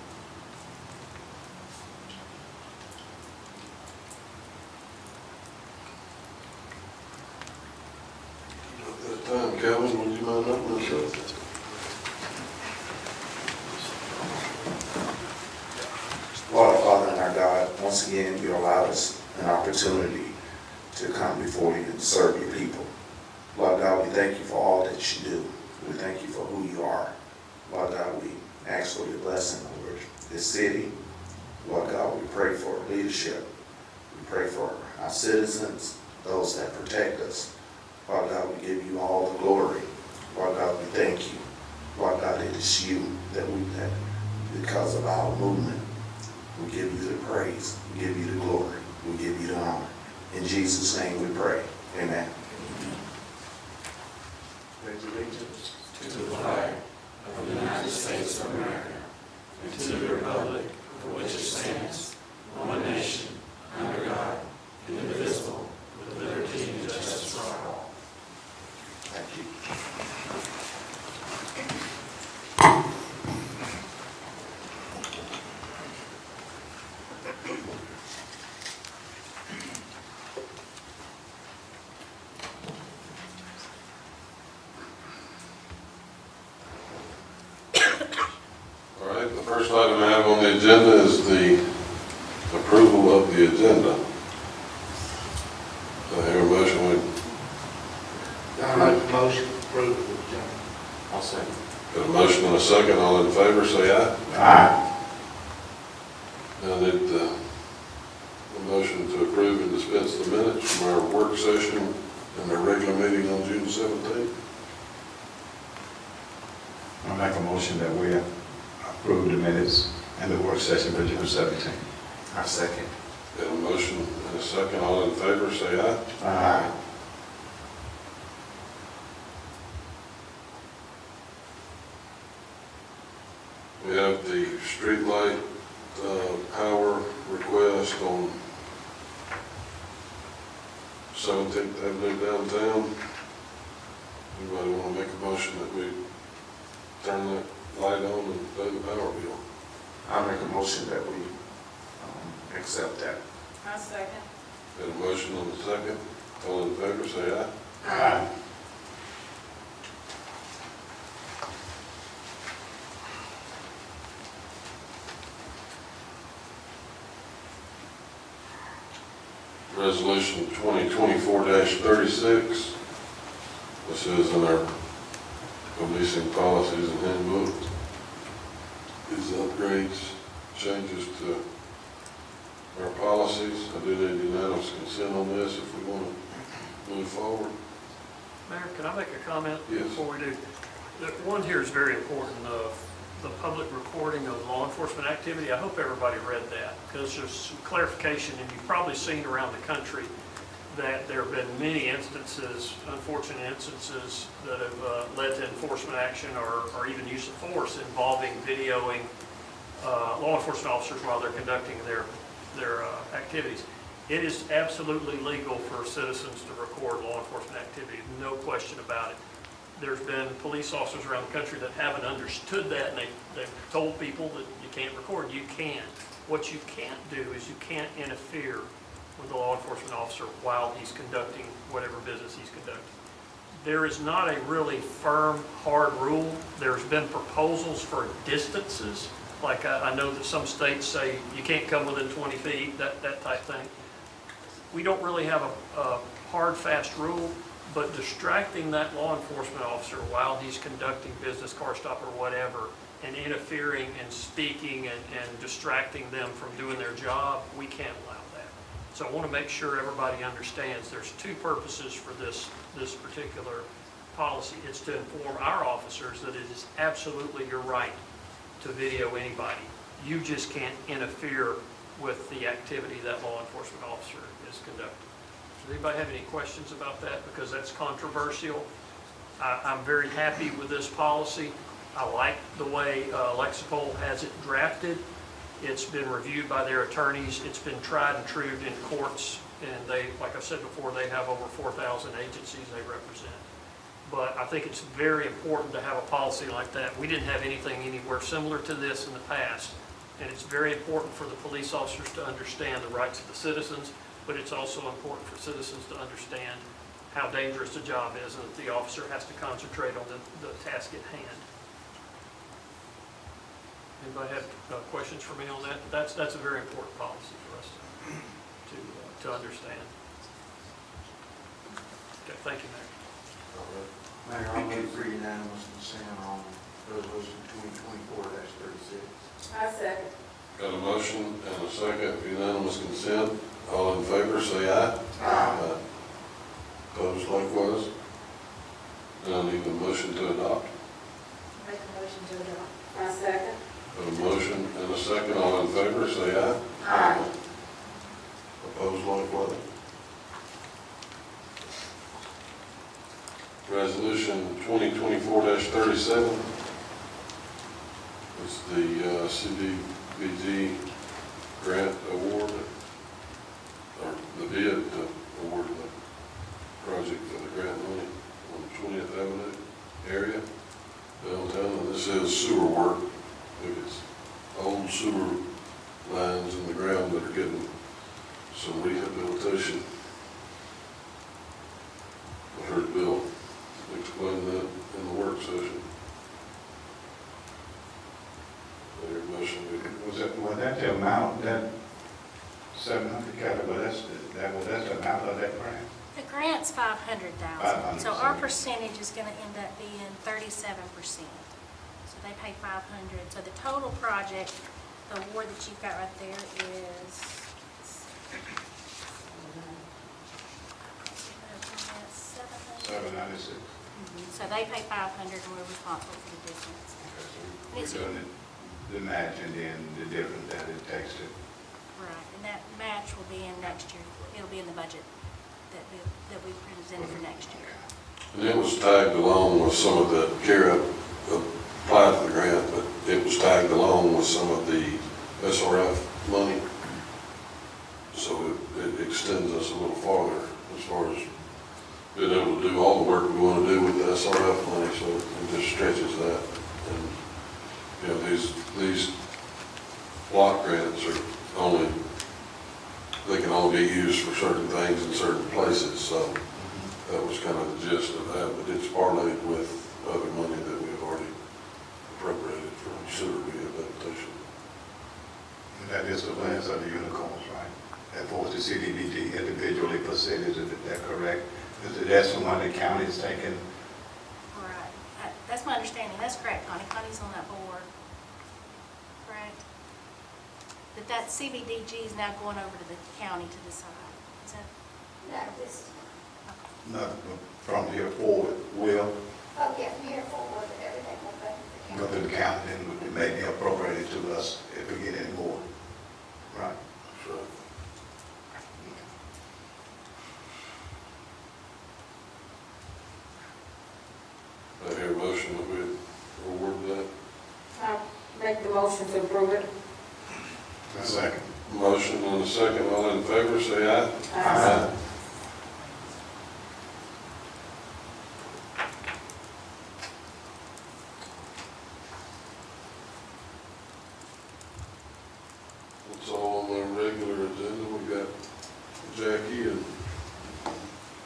Speaker 2: At that time, Calvin, would you mind opening us up?
Speaker 8: Lord, Father and our God, once again, you allowed us an opportunity to come before you and serve your people. Lord God, we thank you for all that you do. We thank you for who you are. Lord God, we ask for your blessing over this city. Lord God, we pray for leadership. We pray for our citizens, those that protect us. Lord God, we give you all the glory. Lord God, we thank you. Lord God, it is you that because of our movement, we give you the praise, we give you the glory, we give you the honor. In Jesus' name we pray. Amen.
Speaker 2: Pledge allegiance to the flag of the United States of America and to the republic for which it stands, one nation, under God, indivisible, with liberty and justice for all. Thank you. First item I have on the agenda is the approval of the agenda. I hear a motion with.
Speaker 9: I make a motion to approve the agenda.
Speaker 8: I'll second.
Speaker 2: Got a motion and a second, all in favor, say aye.
Speaker 16: Aye.
Speaker 2: Now I need a motion to approve and dispense the minutes from our work session and our regular meeting on June 17th.
Speaker 16: I make a motion that we approve the minutes and the work session for June 17th.
Speaker 8: I second.
Speaker 2: Got a motion and a second, all in favor, say aye.
Speaker 16: Aye.
Speaker 2: We have the streetlight power request on 17th Avenue downtown. Anybody want to make a motion that we turn that light on and pay the power bill?
Speaker 8: I make a motion that we accept that.
Speaker 4: I second.
Speaker 2: Got a motion and a second, all in favor, say aye.
Speaker 16: Aye.
Speaker 2: Resolution 2024-36. This is in our policing policies and handbook. These upgrades, changes to our policies. I do need unanimous consent on this if we want to move forward.
Speaker 12: Mayor, can I make a comment
Speaker 2: Yes.
Speaker 12: before we do? The one here is very important, the public recording of law enforcement activity. I hope everybody read that, because there's some clarification, and you've probably seen around the country that there have been many instances, unfortunate instances, that have led to enforcement action or even use of force involving videoing law enforcement officers while they're conducting their activities. It is absolutely legal for citizens to record law enforcement activity, no question about it. There's been police officers around the country that haven't understood that, and they've told people that you can't record. You can. What you can't do is you can't interfere with the law enforcement officer while he's conducting whatever business he's conducting. There is not a really firm, hard rule. There's been proposals for distances, like I know that some states say you can't come within 20 feet, that type thing. We don't really have a hard, fast rule, but distracting that law enforcement officer while he's conducting business, car stop or whatever, and interfering and speaking and distracting them from doing their job, we can't allow that. So I want to make sure everybody understands there's two purposes for this particular policy. It's to inform our officers that it is absolutely your right to video anybody. You just can't interfere with the activity that law enforcement officer is conducting. Does anybody have any questions about that? Because that's controversial. I'm very happy with this policy. I like the way Lexipol has it drafted. It's been reviewed by their attorneys. It's been tried and true in courts. And they, like I said before, they have over 4,000 agencies they represent. But I think it's very important to have a policy like that. We didn't have anything anywhere similar to this in the past. And it's very important for the police officers to understand the rights of the citizens, but it's also important for citizens to understand how dangerous the job is and that the officer has to concentrate on the task at hand. Anybody have questions for me on that? That's a very important policy for us to understand. Okay, thank you, Mayor.
Speaker 14: Mayor, I move for unanimous consent on resolution 2024-36.
Speaker 4: I second.
Speaker 2: Got a motion and a second for unanimous consent. All in favor, say aye. Aye. Opposed likewise. Now I need a motion to adopt.
Speaker 4: Make a motion to adopt. I second.
Speaker 2: Got a motion and a second. All in favor, say aye.
Speaker 4: Aye.
Speaker 2: Opposed likewise. Resolution 2024-37. It's the CDBG grant award, or the bid to award the project for the grant money on 20th Avenue area downtown. And this is sewer work. It's old sewer lines in the ground that are getting some rehabilitation. I heard Bill explain that in the work session. Your motion
Speaker 16: out of that grant?
Speaker 11: The grant's 500,000.
Speaker 16: 500,
Speaker 11: So our
Speaker 16: so-
Speaker 11: percentage is going to end up being 37%. So they pay 500. So the total project, the award that you've got right there is,
Speaker 16: $796.
Speaker 11: so they pay 500 and we're responsible for the difference.
Speaker 16: Okay, so we're doing the match and then the difference that it takes to.
Speaker 11: Right, and that match will be in next year. It'll be in the budget that we presented for next year.
Speaker 2: And it was tagged along with some of the, Kara applied for the grant, but it was tagged along with some of the SRF money. So it extends us a little farther as far as being able to do all the work we want to do with the SRF money, so it just stretches that. And, you know, these block grants are only, they can only be used for certain things in certain places, so that was kind of the gist of that, but it's parlayed with other money that we have already appropriated for sewer rehabilitation.
Speaker 16: And that is the last of the unicorns, right? That forced the CDBG individually percentage, is that correct? That's the one the county is taking.
Speaker 11: Right. That's my understanding. That's correct, Connie. Connie's on that board. Correct? That CBDG is now going over to the county to decide. Is that?
Speaker 7: No, this,
Speaker 16: Not from here forward, will
Speaker 7: oh yeah, from here forward, everything will go
Speaker 16: go
Speaker 7: to
Speaker 16: to the county and it may be appropriated to us if we get any more. Right.
Speaker 2: That's right. I hear a motion that we award that.
Speaker 4: I make the motion to approve it.
Speaker 16: A second.
Speaker 2: Motion and a second, all in favor, say aye.
Speaker 4: Aye.
Speaker 2: It's all on our regular agenda. We got Jackie and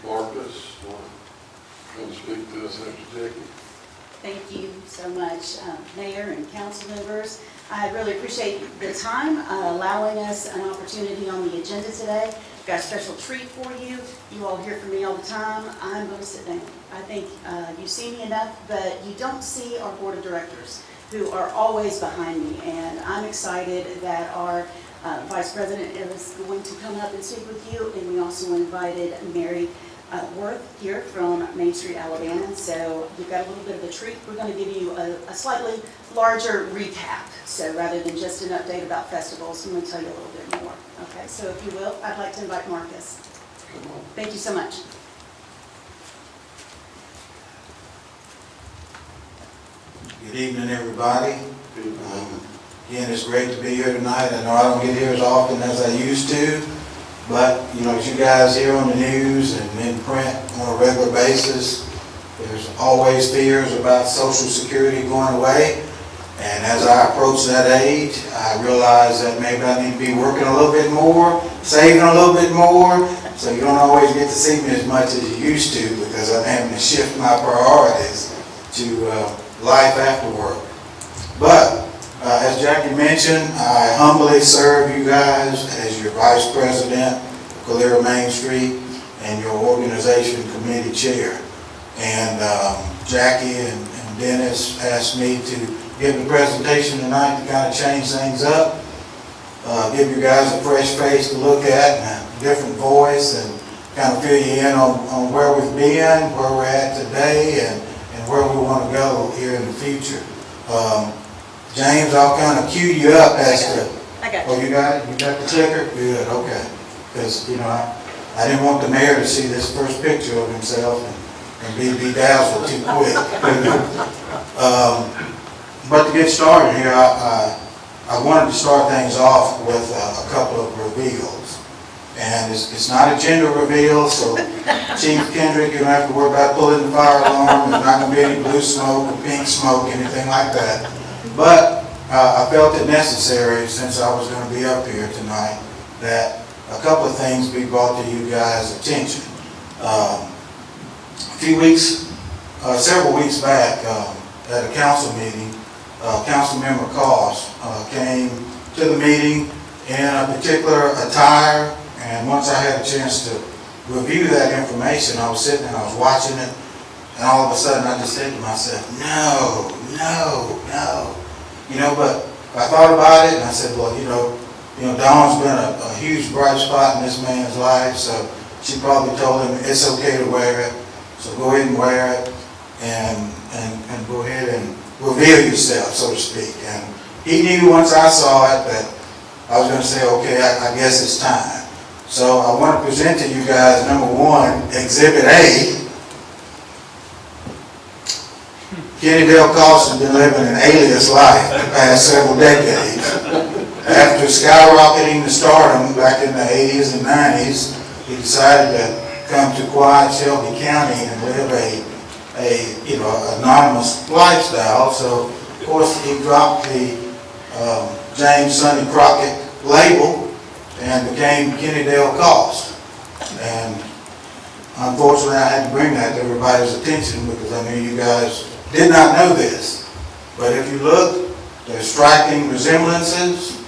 Speaker 2: Marcus. Want to speak to us after Jackie?
Speaker 13: Thank you so much, Mayor and council members. I really appreciate the time, allowing us an opportunity on the agenda today. I've got a special treat for you. You all hear from me all the time. I'm going to sit down. I think you see me enough, but you don't see our board of directors, who are always behind me. And I'm excited that our vice president is going to come up and speak with you. And we also invited Mary Worth here from Main Street, Alabama. So you've got a little bit of a treat. We're going to give you a slightly larger recap. So rather than just an update about festivals, I'm going to tell you a little bit more. Okay, so if you will, I'd like to invite Marcus. Thank you so much.
Speaker 14: Good evening, everybody. Again, it's great to be here tonight. I know I don't get here as often as I used to, but, you know, as you guys hear on the news and in print on a regular basis, there's always fears about Social Security going away. And as I approach that age, I realize that maybe I need to be working a little bit more, saving a little bit more, so you don't always get to see me as much as you used to, because I'm having to shift my priorities to life after work. But as Jackie mentioned, I humbly serve you guys as your vice president of Calera Main Street and your organization committee chair. And Jackie and Dennis asked me to give the presentation tonight to kind of change things up, give you guys a fresh face to look at and a different voice, and kind of fill you in on where we've been, where we're at today, and where we want to go here in the future. James, I'll kind of cue you up as to...
Speaker 13: I got you.
Speaker 14: Oh, you got it? You got the clicker? Good, okay. Because, you know, I didn't want the mayor to see this first picture of himself and be bedazzled too quick. But to get started here, I wanted to start things off with a couple of reveals. And it's not a gender reveal, so Chief Kendrick, you don't have to worry about pulling the fire alarm. There's not going to be any blue smoke or pink smoke, anything like that. But I felt it necessary, since I was going to be up here tonight, that a couple of things be brought to you guys' attention. Several weeks back, at a council meeting, Councilmember Cost came to the meeting in a particular attire, and once I had a chance to review that information. I was sitting and I was watching it, and all of a sudden I just said to myself, no. You know, but I thought about it and I said, well, you know, Dawn's been a huge bright spot in this man's life, so she probably told him it's okay to wear it, so go ahead and wear it and go ahead and reveal yourself, so to speak. And he knew once I saw it that I was going to say, okay, I guess it's time. So I want to present to you guys, number one, Exhibit A. Kenny Dale Carlson has been living an alias life for the past several decades. After skyrocketing to stardom back in the 80s and 90s, he decided to come to quiet Shelby County and live a anonymous lifestyle. So, of course, he dropped the James Sonny Crockett label and became Kenny Dale Cost. And unfortunately, I had to bring that to everybody's attention because I knew you guys did not know this. But if you look, there's striking resemblances.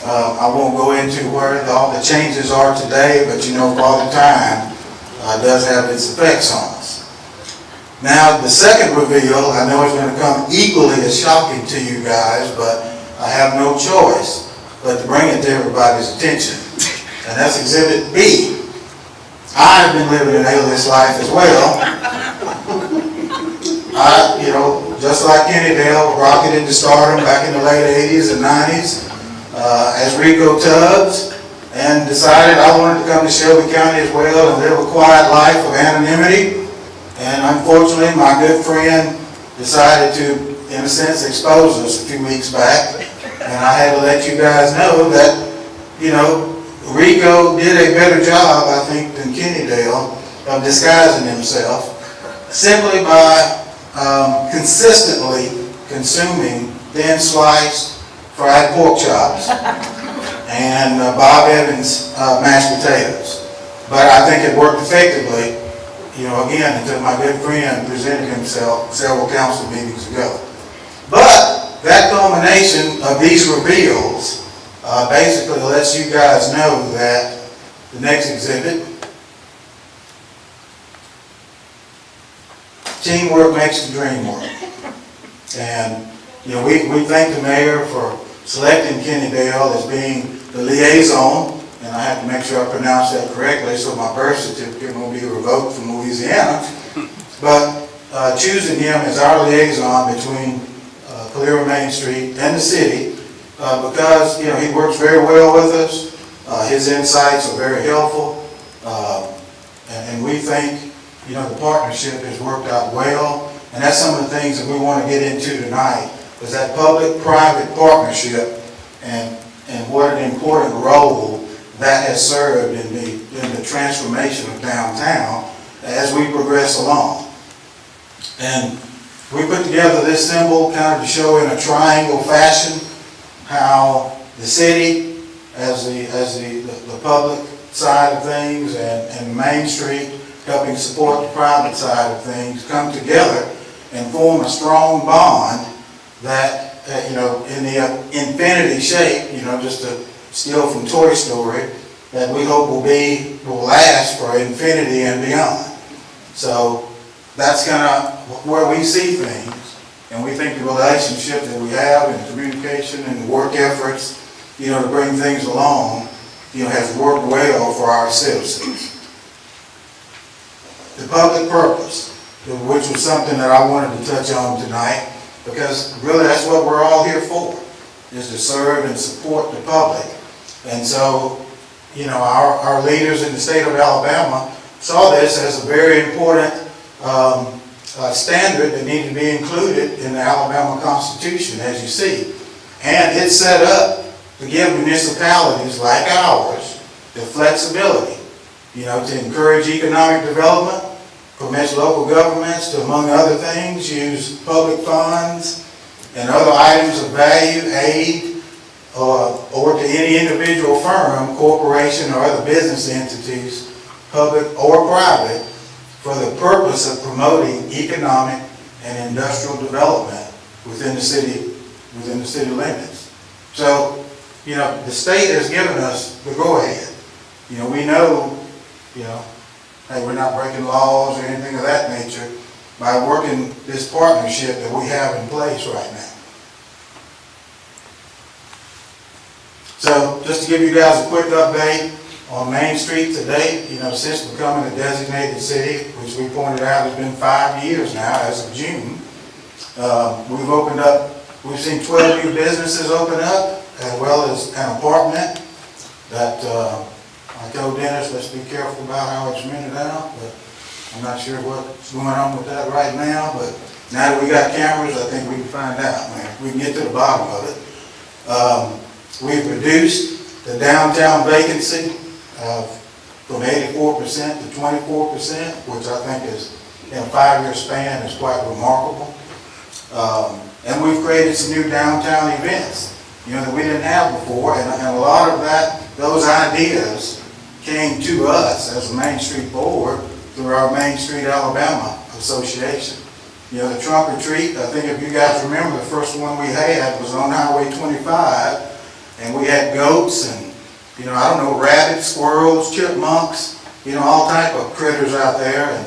Speaker 14: I won't go into where all the changes are today, but you know, Father Time does have its effects on us. Now, the second reveal, I know it's going to come equally as shocking to you guys, but I have no choice but to bring it to everybody's attention. And that's Exhibit B. I've been living an alias life as well. Just like Kenny Dale, rocketed into stardom back in the late 80s and 90s as Rico Tubbs, and decided I wanted to come to Shelby County as well and live a quiet life of anonymity. And unfortunately, my good friend decided to, in a sense, expose us a few weeks back. And I had to let you guys know that, Rico did a better job, I think, than Kenny Dale of disguising himself simply by consistently consuming thin sliced fried pork chops and Bob Evans mashed potatoes. But I think it worked effectively, again, until my good friend presented himself several council meetings ago. But that culmination of these reveals basically lets you guys know that the next exhibit, teamwork makes the dream work. And we thank the mayor for selecting Kenny Dale as being the liaison, and I have to make sure I pronounce that correctly so my birth certificate won't be revoked from Louisiana. But choosing him as our liaison between Calera Main Street and the city because he works very well with us. His insights are very helpful, and we think the partnership has worked out well. And that's some of the things that we want to get into tonight, is that public-private partnership and what an important role that has served in the transformation of downtown as we progress along. And we put together this symbol kind of to show in a triangle fashion how the city, as the public side of things, and Main Street helping support the private side of things, come together and form a strong bond that, in the infinity shape, just to steal from Toy Story, that we hope will last for infinity and beyond. So that's kind of where we see things, and we think the relationship that we have and communication and work efforts, to bring things along, has worked well for our citizens. The public purpose, which was something that I wanted to touch on tonight, because really that's what we're all here for, is to serve and support the public. And so, our leaders in the state of Alabama saw this as a very important standard that needed to be included in the Alabama Constitution, as you see. And it's set up to give municipalities like ours the flexibility, to encourage economic development, permits local governments to, among other things, use public funds and other items of value, aid, or to any individual firm, corporation, or other business entities, public or private, for the purpose of promoting economic and industrial development within the city limits. So, the state has given us the go-ahead. We know, hey, we're not breaking laws or anything of that nature by working this partnership that we have in place right now. So just to give you guys a quick update on Main Street today, since becoming a designated city, which we pointed out has been 5 years now as of June, we've seen 12 new businesses open up, as well as an apartment that I told Dennis, let's be careful about how it's rented out, but I'm not sure what's going on with that right now, but now that we got cameras, I think we can find out, man. We can get to the bottom of it. We've reduced the downtown vacancy from 84% to 24%, which I think is, in a 5-year span, is quite remarkable. And we've created some new downtown events, that we didn't have before, and a lot of those ideas came to us as a Main Street Board through our Main Street Alabama Association. The trunk or treat, I think if you guys remember, the first one we had was on Highway 25, and we had goats and, I don't know, rabbits, squirrels, chipmunks, all type of critters out there, and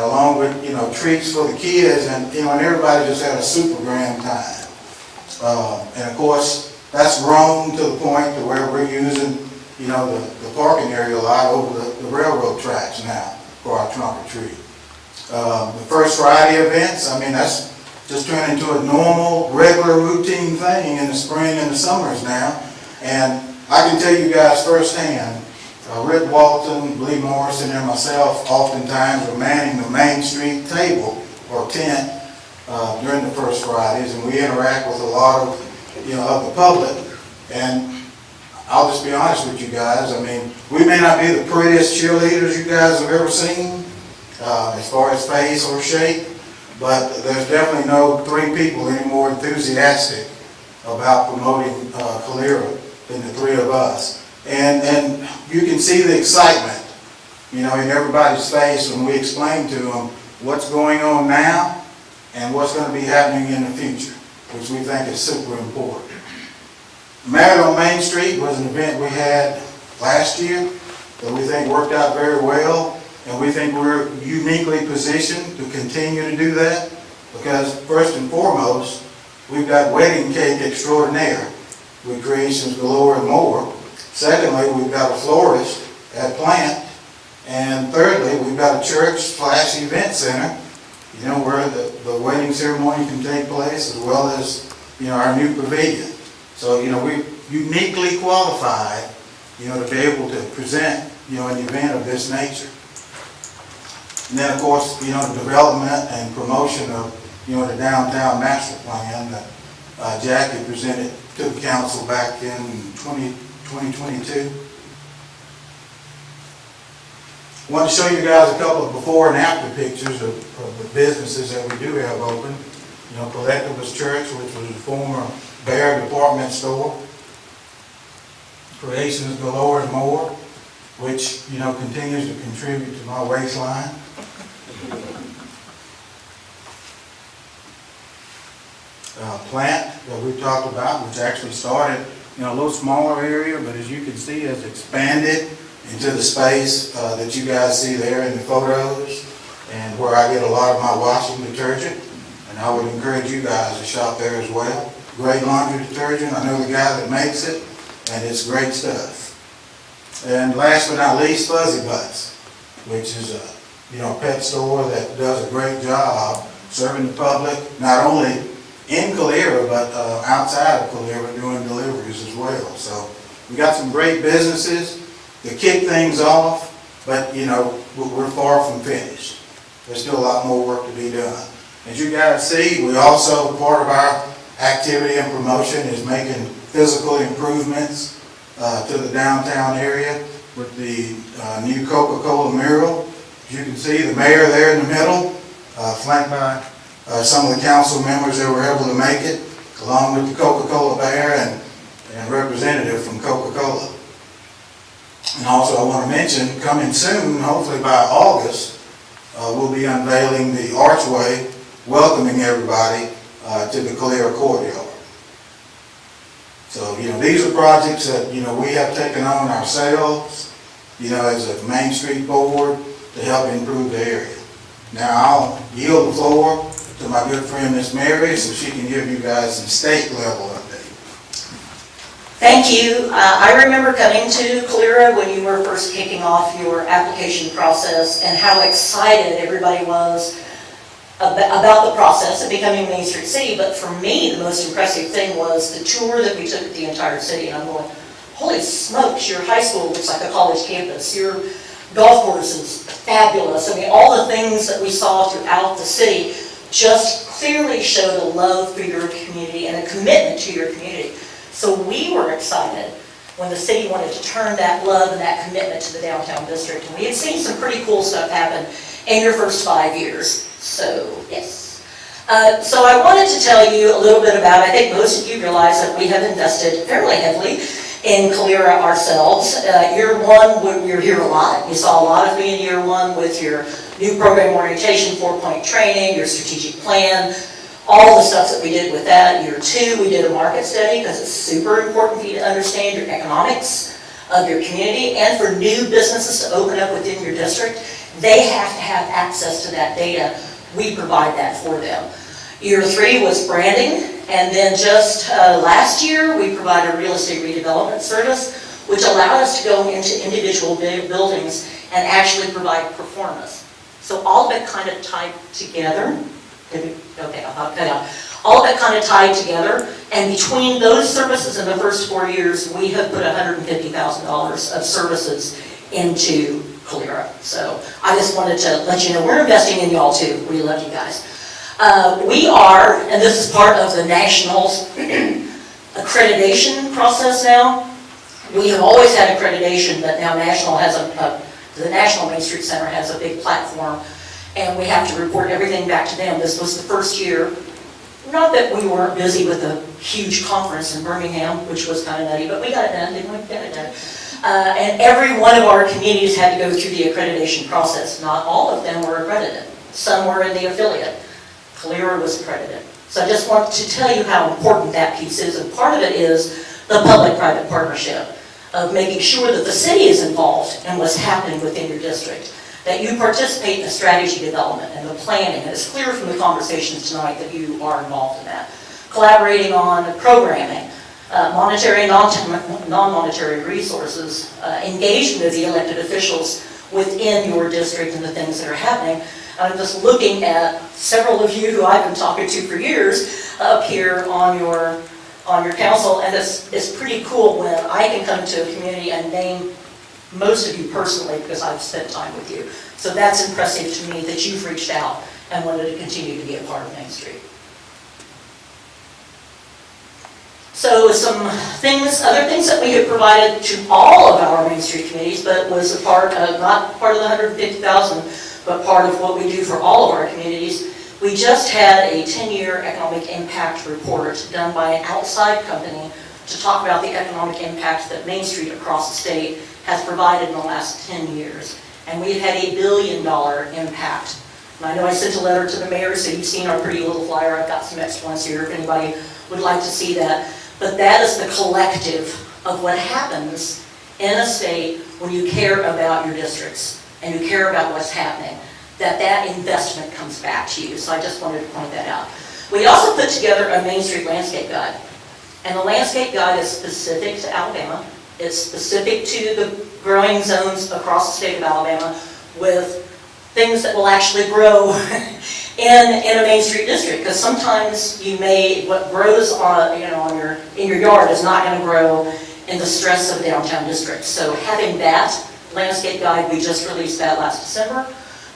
Speaker 14: along with, treats for the kids, and, and everybody just had a super grand time. And of course, that's grown to the point to where we're using, the parking area a lot over the railroad tracks now for our trunk or treat. The First Friday events, that's just turned into a normal, regular, routine thing in the spring and the summers now. And I can tell you guys firsthand, Rick Walton, Lee Morrison, and myself oftentimes were manning the Main Street table or tent during the First Fridays, and we interact with a lot of, of the public. And I'll just be honest with you guys, we may not be the prettiest cheerleaders you guys have ever seen, as far as face or shape, but there's definitely no 3 people any more enthusiastic about promoting Calera than the 3 of us. And you can see the excitement, in everybody's face when we explain to them what's going on now and what's going to be happening in the future, which we think is super important. Married on Main Street was an event we had last year that we think worked out very well. And we think we're uniquely positioned to continue to do that because, first and foremost, we've got wedding cake extraordinaire with Creations Galore and more. Secondly, we've got a florist at Plant. And thirdly, we've got a church/event center, where the wedding ceremony can take place, as well as, our new pavilion. So, we're uniquely qualified, to be able to present, an event of this nature. And then, of course, the development and promotion of, the downtown master plan that Jackie presented to the council back in 2022. I want to show you guys a couple of before and after pictures of the businesses that we do have open. Collectivist Church, which was a former Bear department store. Creations Galore and more, which, continues to contribute to my waistline. Plant that we've talked about, which actually started in a little smaller area, but as you can see, has expanded into the space that you guys see there in the photos, and where I get a lot of my washing detergent. And I would encourage you guys to shop there as well. Great laundry detergent. I know the guy that makes it, and it's great stuff. And last but not least, Fuzzy Butts, which is a pet store that does a great job serving the public, not only in Calera, but outside of Calera doing deliveries as well. So we got some great businesses to kick things off, but we're far from finished. There's still a lot more work to be done. As you guys see, we also, part of our activity and promotion is making physical improvements to the downtown area with the new Coca-Cola mural. As you can see, the mayor there in the middle, flanked by some of the council members that were able to make it, along with the Coca-Cola bear and representative from Coca-Cola. And also I want to mention, coming soon, hopefully by August, we'll be unveiling the archway, welcoming everybody to the Calera Courtyard. So, these are projects that, we have taken on ourselves, as a Main Street Board, to help improve the area. Now, I'll yield the floor to my good friend, Miss Mary, so she can give you guys some state level update.
Speaker 15: Thank you. I remember coming to Calera when you were first kicking off your application process and how excited everybody was about the process of becoming Main Street City. But for me, the most impressive thing was the tour that we took of the entire city. And I'm going, holy smokes, your high school looks like a college campus. Your golf course is fabulous. I mean, all the things that we saw throughout the city just clearly showed a love for your community and a commitment to your community. So we were excited when the city wanted to turn that love and that commitment to the downtown district. And we had seen some pretty cool stuff happen in your first 5 years. So, yes. So I wanted to tell you a little bit about, I think most of you realize that we have invested fairly heavily in Calera ourselves. Year one, you're here a lot. You saw a lot of me in year one with your new program orientation, 4-point training, your strategic plan, all the stuff that we did with that. Year two, we did a market study because it's super important for you to understand your economics of your community, and for new businesses to open up within your district, they have to have access to that data. We provide that for them. Year three was branding, and then just last year, we provided a real estate redevelopment service, which allowed us to go into individual buildings and actually provide performance. So all of it kind of tied together. Okay, I'll cut out. All of it kind of tied together, and between those services in the first 4 years, we have put $150,000 of services into Calera. So I just wanted to let you know we're investing in y'all too. We love you guys. We are, and this is part of the national's accreditation process now. We have always had accreditation, but now National has the National Main Street Center has a big platform, and we have to report everything back to them. This was the first year. Not that we weren't busy with a huge conference in Birmingham, which was kind of nutty, but we got it done, didn't we? Got it done. And every one of our communities had to go through the accreditation process. Not all of them were accredited. Some were in the affiliate. Calera was accredited. So I just want to tell you how important that piece is. And part of it is the public-private partnership of making sure that the city is involved in what's happening within your district, that you participate in the strategy development and the planning. And it's clear from the conversations tonight that you are involved in that. Collaborating on programming, monetary and non-monetary resources, engaging with the elected officials within your district and the things that are happening. I'm just looking at several of you who I've been talking to for years up here on your council, and it's pretty cool when I can come to a community and name most of you personally because I've spent time with you. So that's impressive to me that you've reached out and wanted to continue to be a part of Main Street. So some things, other things that we have provided to all of our Main Street communities, but was a part of, not part of the $150,000, but part of what we do for all of our communities. We just had a 10-year economic impact report done by an outside company to talk about the economic impact that Main Street across the state has provided in the last 10 years. And we've had $1 billion impact. And I know I sent a letter to the mayor, so you've seen our pretty little flyer. I've got some extra ones here if anybody would like to see that. But that is the collective of what happens in a state when you care about your districts and you care about what's happening, that investment comes back to you. So I just wanted to point that out. We also put together a Main Street landscape guide. And the landscape guide is specific to Alabama. It's specific to the growing zones across the state of Alabama with things that will actually grow in a Main Street district. Because sometimes what grows in your yard is not going to grow in the stress of a downtown district. So having that landscape guide, we just released that last December.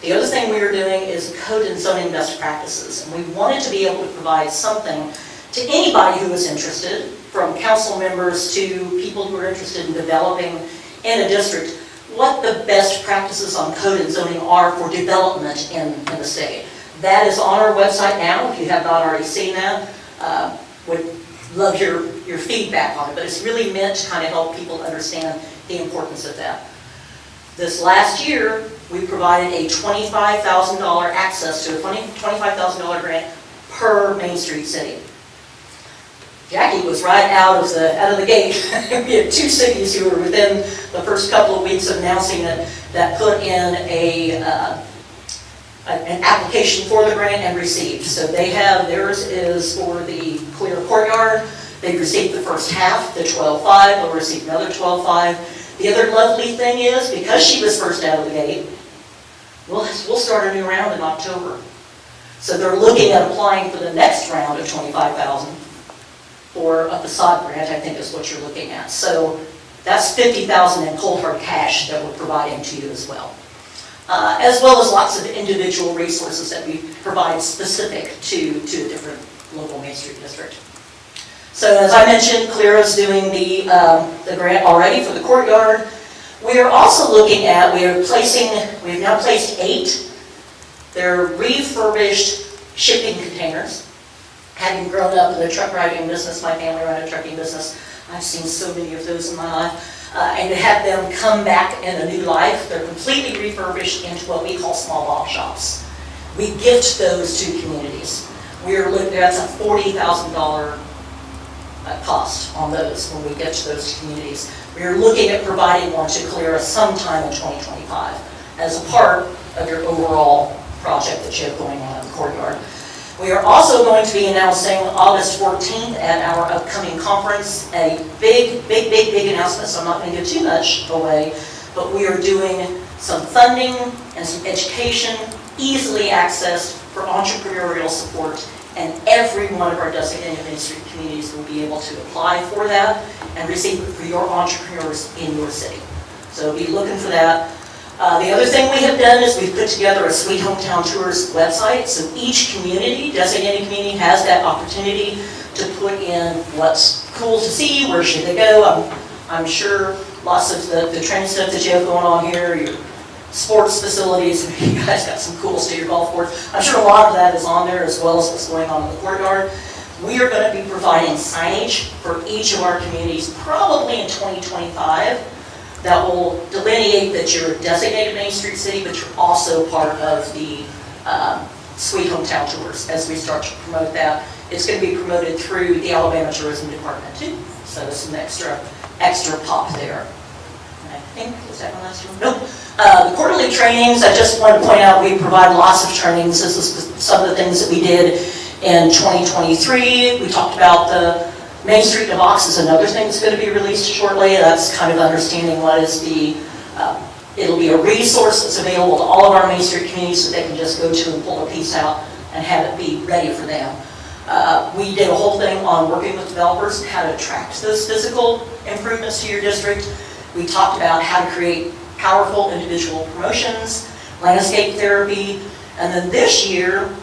Speaker 15: The other thing we were doing is code and zoning best practices. And we wanted to be able to provide something to anybody who was interested, from council members to people who are interested in developing in a district, what the best practices on code and zoning are for development in the state. That is on our website now, if you have not already seen that. Would love your feedback on it, but it's really meant to kind of help people understand the importance of that. This last year, we provided a $25,000 access to a $25,000 grant per Main Street city. Jackie was right out of the gate. We had 2 cities who were within the first couple of weeks of announcing it that put in an application for the grant and received. So they have, theirs is for the Clear Courtyard. They received the first half, the 12.5, they'll receive another 12.5. The other lovely thing is, because she was first out of the gate, we'll start a new round in October. So they're looking at applying for the next round of 25,000 for a facade grant, I think is what you're looking at. So that's 50,000 in cold hard cash that we're providing to you as well. As well as lots of individual resources that we provide specific to a different local Main Street district. So as I mentioned, Clear is doing the grant already for the courtyard. We are also looking at, we've now placed 8. They're refurbished shipping containers. Having grown up in the truck driving business, my family ran a trucking business, I've seen so many of those in my life. And to have them come back in a new life, they're completely refurbished into what we call small box shops. We gift those to communities. We're looking at a $40,000 cost on those when we gift those to communities. We're looking at providing one to Clear sometime in 2025 as a part of your overall project that you have going on in the courtyard. We are also going to be announcing August 14th at our upcoming conference, a big announcement, so I'm not going to give too much away, but we are doing some funding and some education, easily accessed for entrepreneurial support, and every one of our designated Main Street communities will be able to apply for that and receive it for your entrepreneurs in your city. So be looking for that. The other thing we have done is we've put together a Sweet Hometown Tours website, so each community, designated community, has that opportunity to put in what's cool to see, where should they go. I'm sure lots of the training stuff that you have going on here, your sports facilities, you guys got some cool state golf course. I'm sure a lot of that is on there as well as what's going on in the courtyard. We are going to be providing signage for each of our communities probably in 2025. That will delineate that you're a designated Main Street city, but you're also part of the Sweet Hometown Tours as we start to promote that. It's going to be promoted through the Alabama Tourism Department too, so there's some extra pop there. And I think, is that my last one? Nope. The quarterly trainings, I just wanted to point out, we provide lots of trainings. This is some of the things that we did in 2023. We talked about the Main Street in a Box is another thing that's going to be released shortly. That's kind of understanding what is it'll be a resource that's available to all of our Main Street communities that they can just go to and pull a piece out and have it be ready for them. We did a whole thing on working with developers and how to attract those physical improvements to your district. We talked about how to create powerful individual promotions, landscape therapy, and then this year,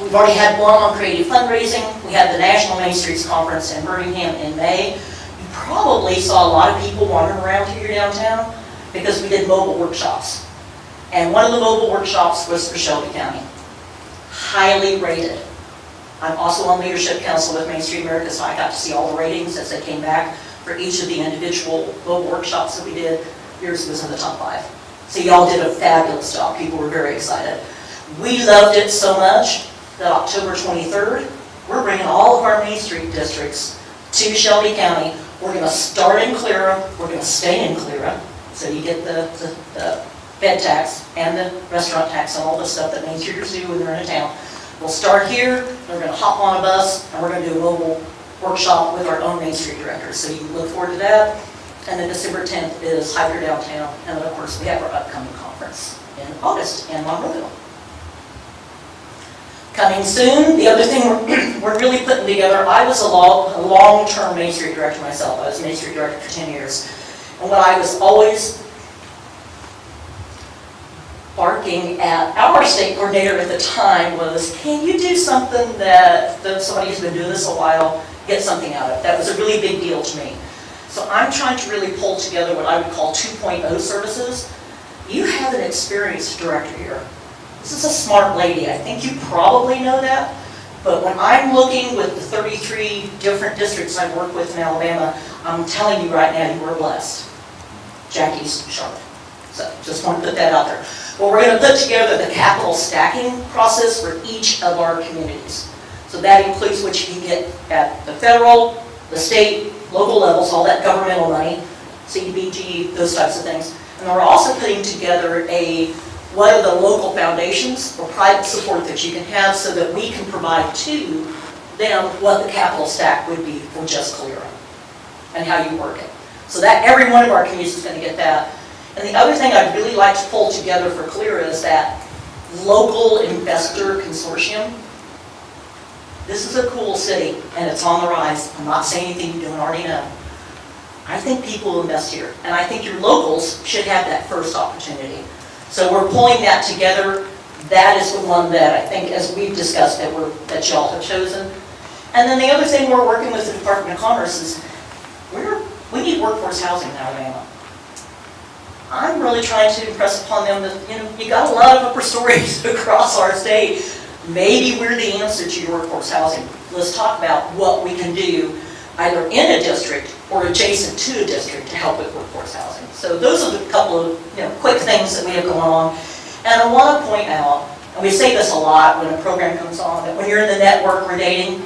Speaker 15: we've already had one on creative fundraising. We had the National Main Streets Conference in Birmingham in May. You probably saw a lot of people wandering around here downtown because we did mobile workshops. And one of the mobile workshops was for Shelby County. Highly rated. I'm also on Leadership Council with Main Street America, so I got to see all the ratings as they came back for each of the individual mobile workshops that we did. Yours was in the top 5. So y'all did a fabulous job. People were very excited. We loved it so much that October 23rd, we're bringing all of our Main Street districts to Shelby County. We're going to start in Clear, we're going to stay in Clear, so you get the bed tax and the restaurant tax and all the stuff that Main Streeters do when they're in a town. We'll start here, we're going to hop on a bus, and we're going to do a mobile workshop with our own Main Street directors, so you can look forward to that. And then December 10th is Hyper Downtown, and then of course we have our upcoming conference in August in Monroeville. Coming soon, the other thing we're really putting together, I was a long-term Main Street director myself. I was Main Street director for 10 years. And what I was always barking at our state coordinator at the time was, can you do something that somebody who's been doing this a while, get something out of? That was a really big deal to me. So I'm trying to really pull together what I would call 2.0 services. You have an experienced director here. This is a smart lady. I think you probably know that. But when I'm looking with the 33 different districts I work with in Alabama, I'm telling you right now, you are blessed. Jackie's sharp. So just want to put that out there. Well, we're going to put together the capital stacking process for each of our communities. So So that includes what you can get at the federal, the state, local levels, all that governmental money, CDBG, those types of things. And we're also putting together what are the local foundations or private support that you can have so that we can provide to them what the capital stack would be for just Calera and how you work it. So that every one of our communities is going to get that. And the other thing I'd really like to pull together for Calera is that local investor consortium. This is a cool city and it's on the rise. I'm not saying anything you don't already know. I think people will invest here, and I think your locals should have that first opportunity. So we're pulling that together. That is the one that I think, as we've discussed, that y'all have chosen. And then the other thing we're working with the Department of Commerce is we need workforce housing in Alabama. I'm really trying to impress upon them that, you got a lot of upper stories across our state. Maybe we're the answer to your workforce housing. Let's talk about what we can do either in a district or adjacent to a district to help with workforce housing. So those are the couple of quick things that we have going on. And I want to point out, and we say this a lot when a program comes on, that when you're in the network, we're dating,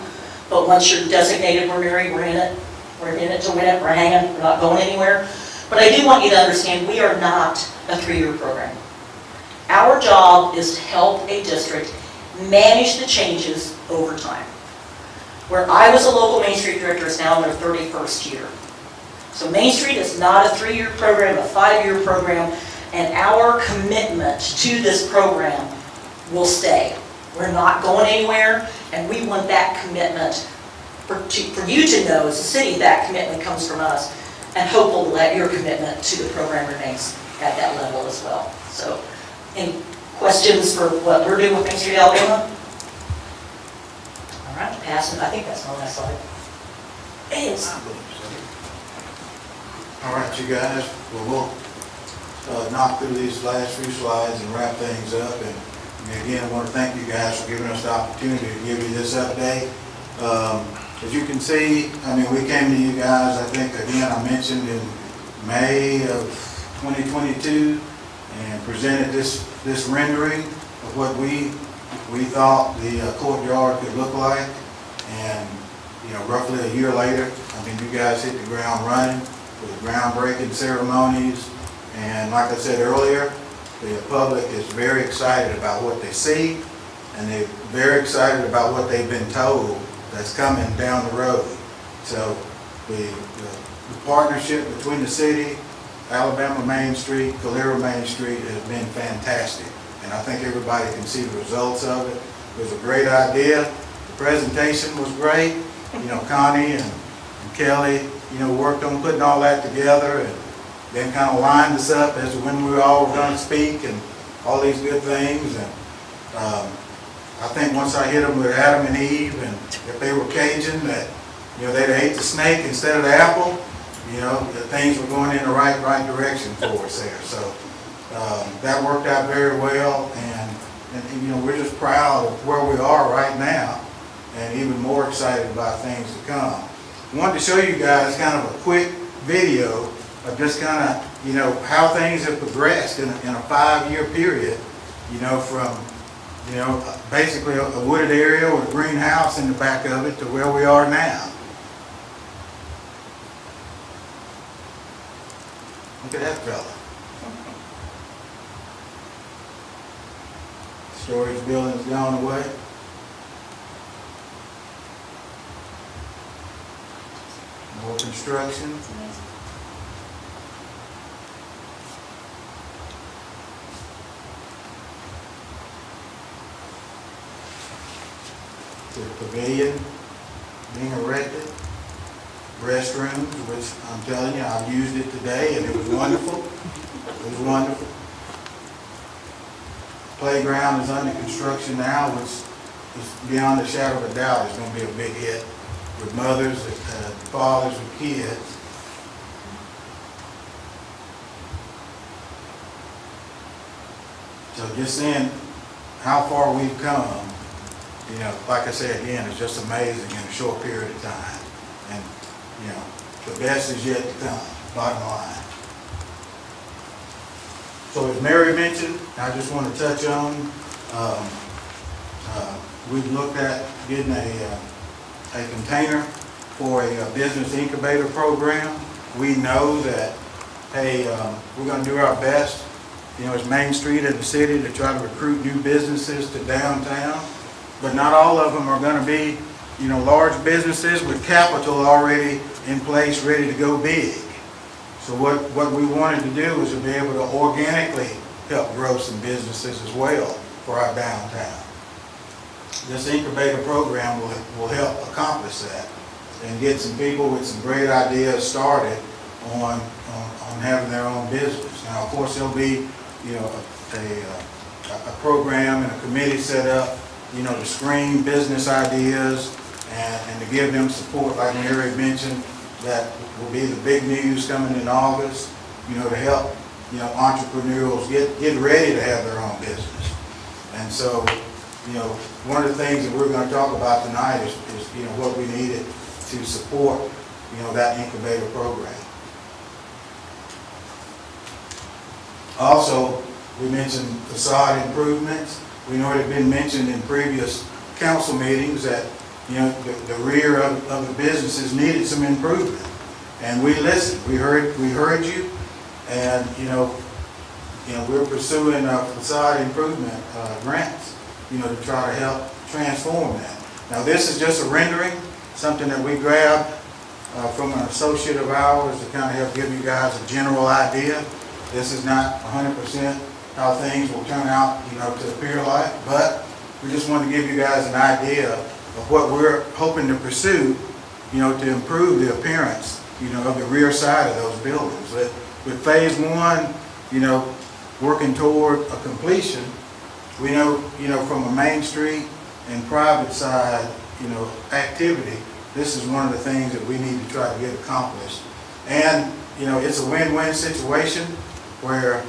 Speaker 15: but once you're designated, we're married, we're in it. We're in it to win it, we're hanging, we're not going anywhere. But I do want you to understand, we are not a 3-year program. Our job is to help a district manage the changes over time. Where I was a local Main Street director is now in their 31st year. So Main Street is not a 3-year program, a 5-year program, and our commitment to this program will stay. We're not going anywhere, and we want that commitment for you to know as a city that commitment comes from us, and hopeful that your commitment to the program remains at that level as well. So, any questions for what we're doing with Main Street Alabama? All right, pass it. I think that's my last slide. It is.
Speaker 14: All right, you guys, well, we'll knock through these last few slides and wrap things up. And again, I want to thank you guys for giving us the opportunity to give you this update. As you can see, I mean, we came to you guys, I think, again, I mentioned in May of 2022 and presented this rendering of what we thought the courtyard could look like. And, roughly a year later, I mean, you guys hit the ground running with groundbreaking ceremonies. And like I said earlier, the public is very excited about what they see, and they're very excited about what they've been told that's coming down the road. So the partnership between the city, Alabama Main Street, Calera Main Street has been fantastic. And I think everybody can see the results of it. It was a great idea. The presentation was great. Connie and Kelly, worked on putting all that together and then kind of lined us up as to when we all were going to speak and all these good things. And I think once I hit them with Adam and Eve, and if they were Cajun, that they'd ate the snake instead of the apple, that things were going in the right direction for us there. So that worked out very well, and we're just proud of where we are right now, and even more excited about things to come. I wanted to show you guys kind of a quick video of just kind of how things have progressed in a 5-year period, from basically a wooded area with a greenhouse in the back of it to where we are now. Look at that fella. Storage building's gone away. More construction. The pavilion being erected, restrooms, which I'm telling you, I've used it today and it was wonderful. It was wonderful. Playground is under construction now, which is beyond a shadow of a doubt is going to be a big hit with mothers and fathers with kids. So just seeing how far we've come, like I said again, it's just amazing in a short period of time. And, the best is yet to come, bottom line. So as Mary mentioned, I just want to touch on, We've looked at getting a container for a business incubator program. We know that, hey, we're gonna do our best, as Main Street in the city, to try to recruit new businesses to downtown. But not all of them are gonna be, large businesses with capital already in place, ready to go big. So what we wanted to do was to be able to organically help grow some businesses as well for our downtown. This incubator program will help accomplish that and get some people with some great ideas started on having their own business. Now, of course, there'll be, a program and a committee set up, to screen business ideas and to give them support, like Mary mentioned, that will be the big news coming in August, to help, entrepreneurs get ready to have their own business. And so, one of the things that we're going to talk about tonight is what we needed to support, that incubator program. Also, we mentioned facade improvements. We know it had been mentioned in previous council meetings that, the rear of the businesses needed some improvement. And we listened, we heard you, and, we're pursuing facade improvement grants, to try to help transform that. Now, this is just a rendering, something that we grabbed from an associate of ours to kind of help give you guys a general idea. This is not 100% how things will turn out, to appear like, but we just want to give you guys an idea of what we're hoping to pursue, to improve the appearance, of the rear side of those buildings. With phase one, working toward a completion, we know, from a Main Street and private side, activity, this is one of the things that we need to try to get accomplished. And, it's a win-win situation where,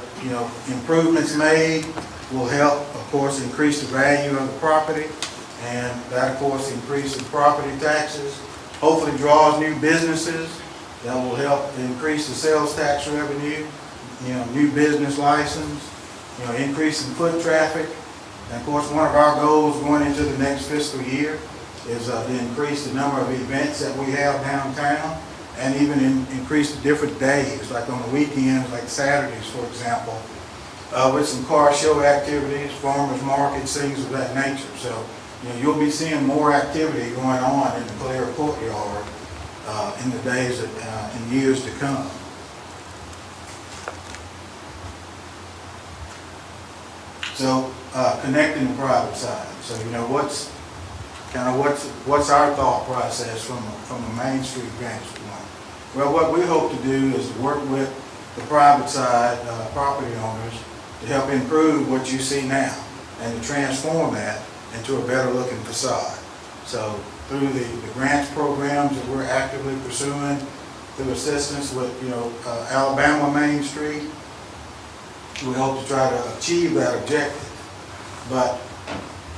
Speaker 14: improvements made will help, of course, increase the value of the property. And that, of course, increases property taxes, hopefully draws new businesses that will help increase the sales tax revenue, new business license, increase in foot traffic. And of course, one of our goals going into the next fiscal year is to increase the number of events that we have downtown and even increase the different days, like on the weekends, like Saturdays, for example, with some car show activities, farmers markets, things of that nature. So, you'll be seeing more activity going on in the Calera Courtyard in the days and years to come. So, connecting the private side. So, what's our thought process from a Main Street vantage point? Well, what we hope to do is to work with the private side property owners to help improve what you see now and to transform that into a better looking facade. So through the grants programs that we're actively pursuing, through assistance with, Alabama Main Street, we hope to try to achieve that objective. But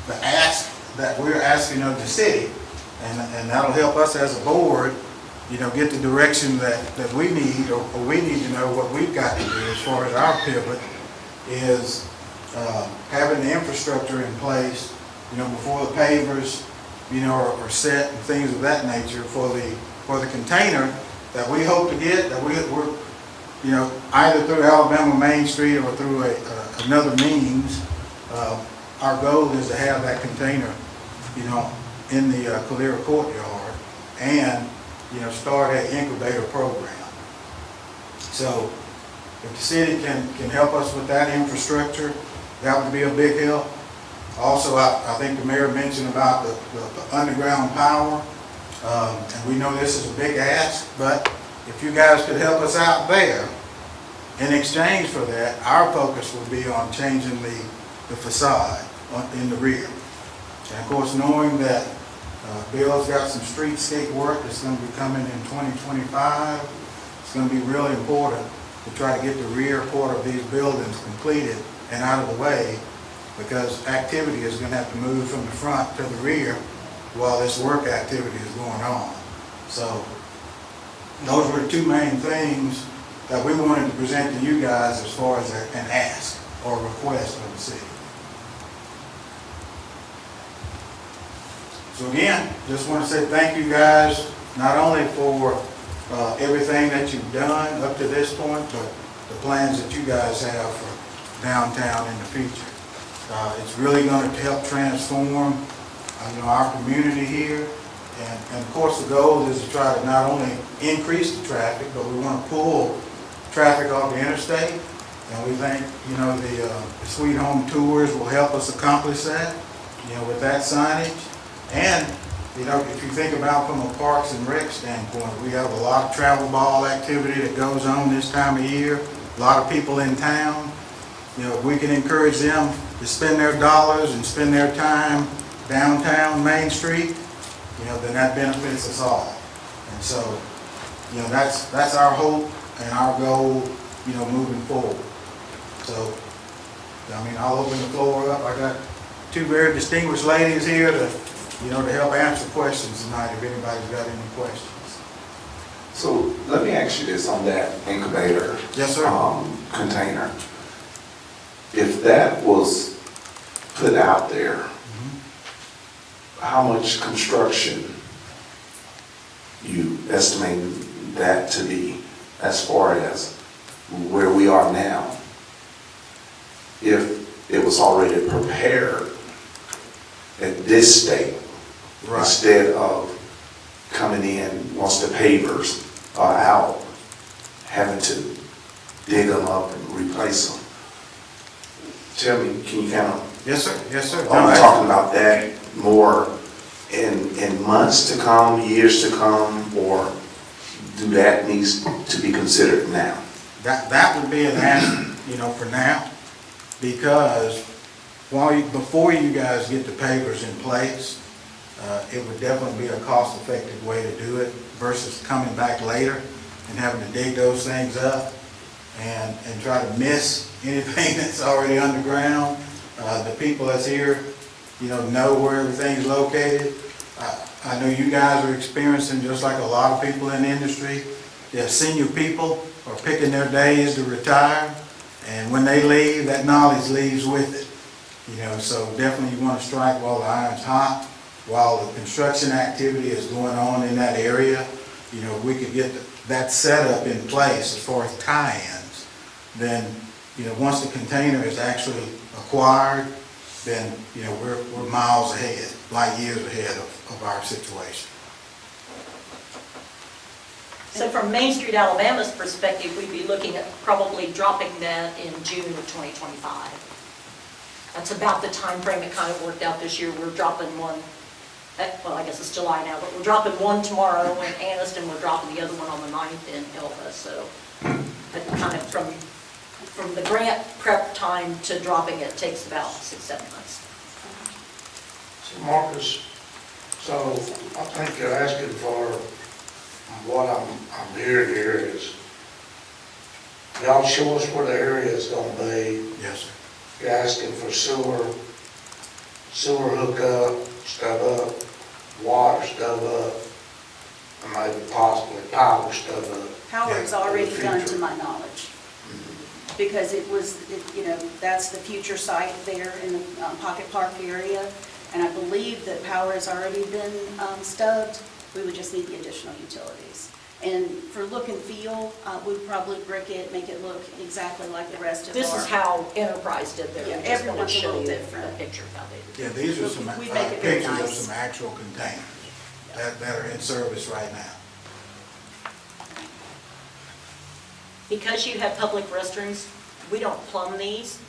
Speaker 14: the ask that we're asking of the city, and that'll help us as a board, get the direction that we need, or we need to know what we've got to do as far as our pivot, is having the infrastructure in place, before the pavers, are set and things of that nature for the container that we hope to get, that we're either through Alabama Main Street or through another means. Our goal is to have that container, in the Calera Courtyard and, start an incubator program. So if the city can help us with that infrastructure, that would be a big help. Also, I think the mayor mentioned about the underground power. And we know this is a big ask, but if you guys could help us out there, in exchange for that, our focus would be on changing the facade in the rear. And of course, knowing that Bill's got some streetscape work that's going to be coming in 2025, it's going to be really important to try to get the rear part of these buildings completed and out of the way, because activity is going to have to move from the front to the rear while this work activity is going on. So those were the two main things that we wanted to present to you guys as far as an ask or request of the city. So again, just want to say thank you guys, not only for everything that you've done up to this point, but the plans that you guys have for downtown in the future. It's really going to help transform, our community here. And of course, the goal is to try to not only increase the traffic, but we want to pull traffic off the interstate. And we think, the Sweet Home Tours will help us accomplish that, with that signage. And, if you think about from a Parks and Rec standpoint, we have a lot of travel ball activity that goes on this time of year, a lot of people in town. If we can encourage them to spend their dollars and spend their time downtown Main Street, then that benefits us all. And so, that's our hope and our goal, moving forward. So, I'll open the floor up. I got two very distinguished ladies here to help answer questions tonight if anybody's got any questions.
Speaker 8: So let me ask you this on that incubator.
Speaker 14: Yes, sir.
Speaker 8: Container. If that was put out there, how much construction you estimate that to be as far as where we are now? If it was already prepared at this state,
Speaker 14: Right.
Speaker 8: instead of coming in once the pavers are out, having to dig them up and replace them. Tell me, can you kind of?
Speaker 14: Yes, sir. Yes, sir.
Speaker 8: I'm talking about that more in months to come, years to come, or do that needs to be considered now?
Speaker 14: That would be an answer, for now, because before you guys get the pavers in place, it would definitely be a cost-effective way to do it versus coming back later and having to dig those things up and try to miss anything that's already underground. The people that's here, know where everything's located. I know you guys are experiencing, just like a lot of people in the industry, the senior people are picking their days to retire, and when they leave, that knowledge leaves with it. So definitely you want to strike while the iron's hot, while the construction activity is going on in that area. If we could get that setup in place as far as tie-ins, then, once the container is actually acquired, then, we're miles ahead, light years ahead of our situation.
Speaker 15: So from Main Street Alabama's perspective, we'd be looking at probably dropping that in June of 2025. That's about the time frame it kind of worked out this year. We're dropping one, well, I guess it's July now, but we're dropping one tomorrow in Anniston, we're dropping the other one on the 9th in Elba. So that kind of from the grant prep time to dropping it takes about 6-7 months.
Speaker 9: So Marcus, I think you're asking for, what I'm hearing here is, y'all show us where the area is gonna be.
Speaker 14: Yes, sir.
Speaker 9: You're asking for sewer hookup, stub up, water stub up, and maybe possibly power stub up.
Speaker 13: Power's
Speaker 9: Yeah,
Speaker 13: already
Speaker 9: in the
Speaker 13: done,
Speaker 9: future.
Speaker 13: to my knowledge. Because that's the future site there in the Pocket Park area. And I believe that power has already been stubbed. We would just need the additional utilities. And for look and feel, we'd probably brick it, make it look exactly like the rest of our.
Speaker 15: This is how Enterprise did theirs.
Speaker 13: Yeah,
Speaker 15: I'm just gonna
Speaker 13: everyone's a
Speaker 15: show
Speaker 13: little
Speaker 15: you
Speaker 13: different.
Speaker 15: A picture of how they did it.
Speaker 14: Yeah, these are some
Speaker 13: We make it very
Speaker 14: pictures of
Speaker 13: nice.
Speaker 14: some actual containers that are in service right now.
Speaker 15: Because you have public restrooms, we don't plumb these,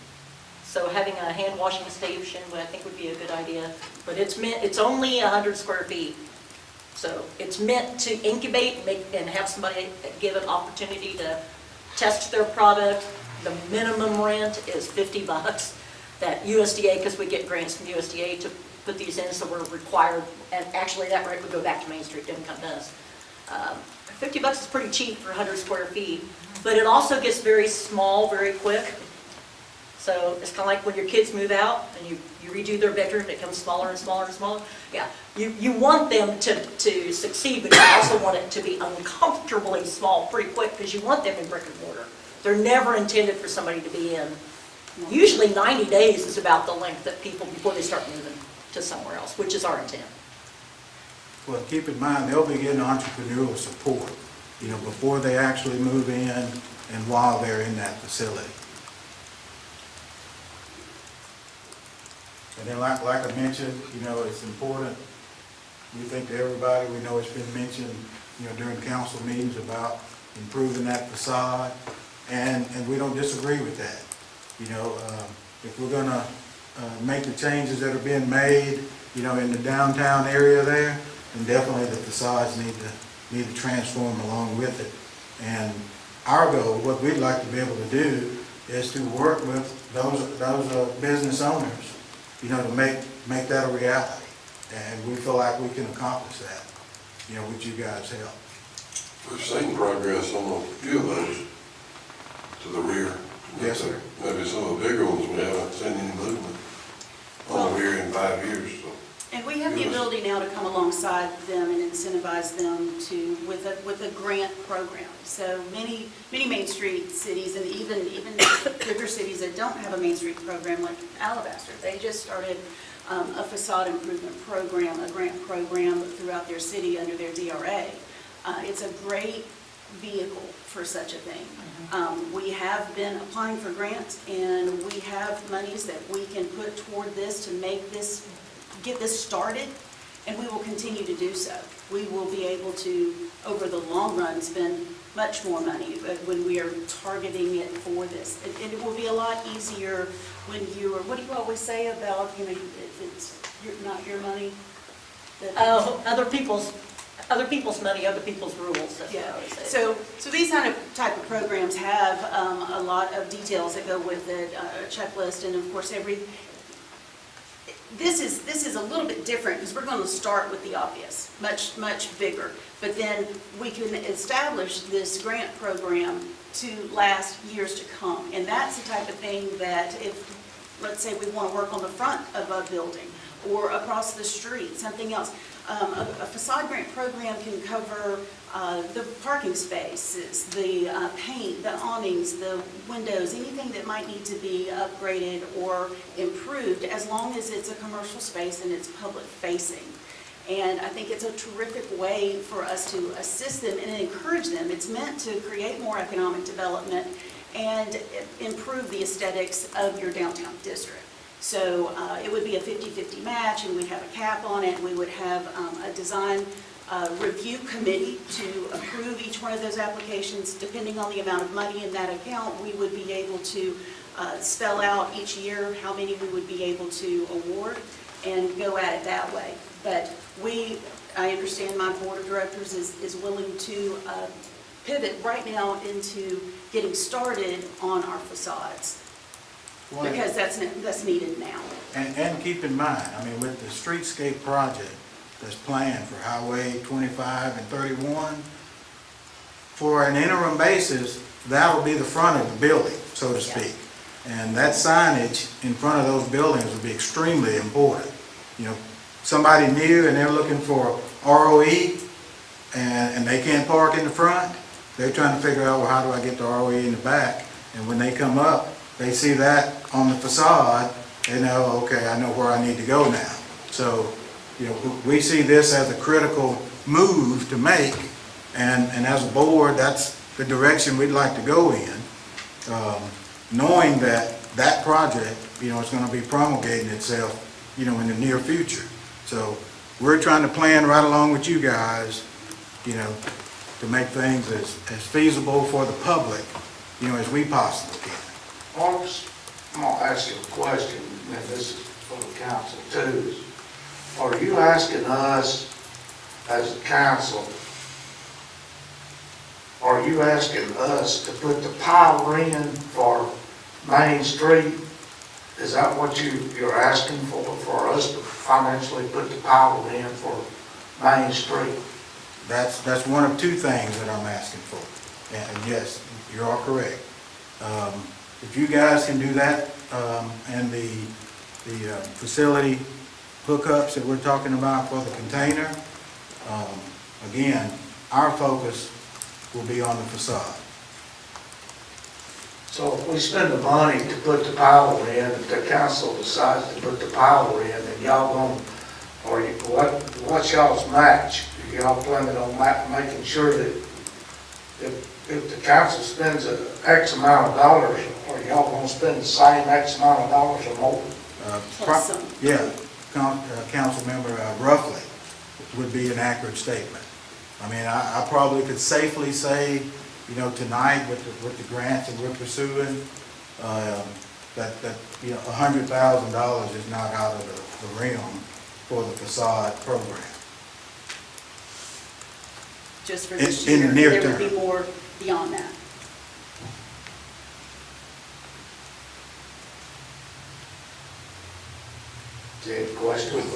Speaker 15: so having a hand washing station, I think would be a good idea. But it's only 100 square feet, so it's meant to incubate and have somebody give an opportunity to test their product. The minimum rent is $50. That USDA, because we get grants from USDA to put these in, so we're required, and actually that rent would go back to Main Street, didn't come to us. $50 is pretty cheap for 100 square feet, but it also gets very small very quick. So it's kind of like when your kids move out and you redo their bedroom, it becomes smaller and smaller and smaller. Yeah, you want them to succeed, but you also want it to be uncomfortably small pretty quick because you want them in brick and mortar. They're never intended for somebody to be in. Usually 90 days is about the length that people, before they start moving to somewhere else, which is our intent.
Speaker 14: Well, keep in mind, they'll be getting entrepreneurial support, you know, before they actually move in and while they're in that facility. And then like I mentioned, you know, it's important, we think to everybody, we know it's been mentioned, you know, during council meetings about improving that facade, and we don't disagree with that. You know, if we're gonna make the changes that are being made, you know, in the downtown area there, then definitely the facades need to transform along with it. And our goal, what we'd like to be able to do, is to work with those business owners, you know, to make that a reality. And we feel like we can accomplish that, you know, with you guys' help.
Speaker 2: We've seen progress on a few of those to the rear.
Speaker 14: Yes, sir.
Speaker 2: Maybe some of the bigger ones, we haven't seen any movement on the rear in 5 years, so.
Speaker 13: And we have the ability now to come alongside them and incentivize them to, with a grant program. So many Main Street cities, and even bigger cities that don't have a Main Street program like Alabaster, they just started a facade improvement program, a grant program throughout their city under their DRA. It's a great vehicle for such a thing. We have been applying for grants, and we have monies that we can put toward this to make this, get this started, and we will continue to do so. We will be able to, over the long run, spend much more money when we are targeting it for this. And it will be a lot easier when you are, what do you always say about, you know, if it's not your money?
Speaker 15: Oh, other people's money, other people's rules, that's what I would say.
Speaker 13: So these type of programs have a lot of details that go with it, a checklist, and of course this is a little bit different because we're going to start with the obvious, much bigger. But then we can establish this grant program to last years to come. And that's the type of thing that if, let's say we want to work on the front of a building or across the street, something else. A facade grant program can cover the parking spaces, the paint, the awnings, the windows, anything that might need to be upgraded or improved, as long as it's a commercial space and it's public facing. And I think it's a terrific way for us to assist them and encourage them. It's meant to create more economic development and improve the aesthetics of your downtown district. So it would be a 50-50 match, and we'd have a cap on it. We would have a design review committee to approve each one of those applications. Depending on the amount of money in that account, we would be able to spell out each year how many we would be able to award and go at it that way. But I understand my board of directors is willing to pivot right now into getting started on our facades. Because that's needed now.
Speaker 14: And keep in mind, I mean, with the streetscape project that's planned for Highway 25 and 31, for an interim basis, that'll be the front of the building, so to speak. And that signage in front of those buildings will be extremely important. You know, somebody new and they're looking for ROE and they can't park in the front, they're trying to figure out, well, how do I get the ROE in the back? And when they come up, they see that on the facade, they know, okay, I know where I need to go now. So, you know, we see this as a critical move to make, and as a board, that's the direction we'd like to go in, knowing that that project, you know, is going to be promulgating itself, you know, in the near future. So we're trying to plan right along with you guys, you know, to make things as feasible for the public, you know, as we possibly can.
Speaker 9: Marcus, I'm going to ask you a question, and this is for the council too. Are you asking us as a council, are you asking us to put the power in for Main Street? Is that what you're asking for us to financially put the power in for Main Street?
Speaker 14: That's one of two things that I'm asking for. And yes, you are correct. If you guys can do that, and the facility hookups that we're talking about for the container, again, our focus will be on the facade.
Speaker 9: So if we spend the money to put the power in, if the council decides to put the power in, then y'all gonna, are you, what's y'all's match? Are y'all planning on making sure that if the council spends a X amount of dollars, are y'all gonna spend the same X amount of dollars or more?
Speaker 14: Yeah, council member, roughly would be an accurate statement. I mean, I probably could safely say, you know, tonight with the grants that we're pursuing, that you know, $100,000 is not out of the realm for the facade program.
Speaker 13: Just for this
Speaker 14: In
Speaker 13: year,
Speaker 14: the near
Speaker 13: there would
Speaker 14: term.
Speaker 13: be more beyond that.
Speaker 9: Any questions?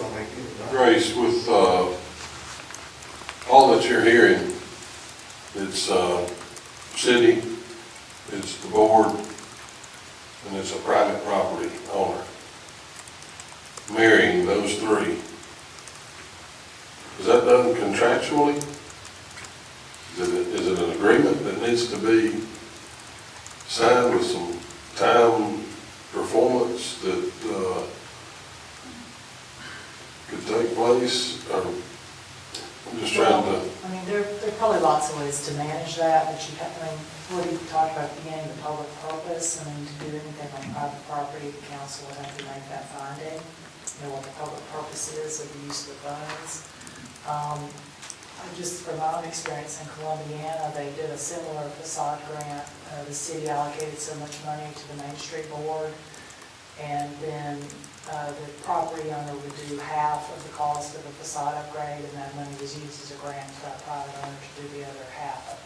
Speaker 2: Grace, with all that you're hearing, it's city, it's the board, and it's a private property owner. Marrying those three, is that done contractually? Is it an agreement that needs to be signed with some time performance that could take place? Or I'm just trying to.
Speaker 3: I mean, there are probably lots of ways to manage that, but you have, I mean, what you talked about at the beginning, the public purpose, I mean, to do anything on private property, the council would have to make that finding, you know, what the public purpose is of the use of the funds. Just from my own experience in Columbiana, they did a similar facade grant. The city allocated so much money to the Main Street Board, and then the property owner would do half of the cost of the facade upgrade, and that money was used as a grant for that private owner to do the other half of it.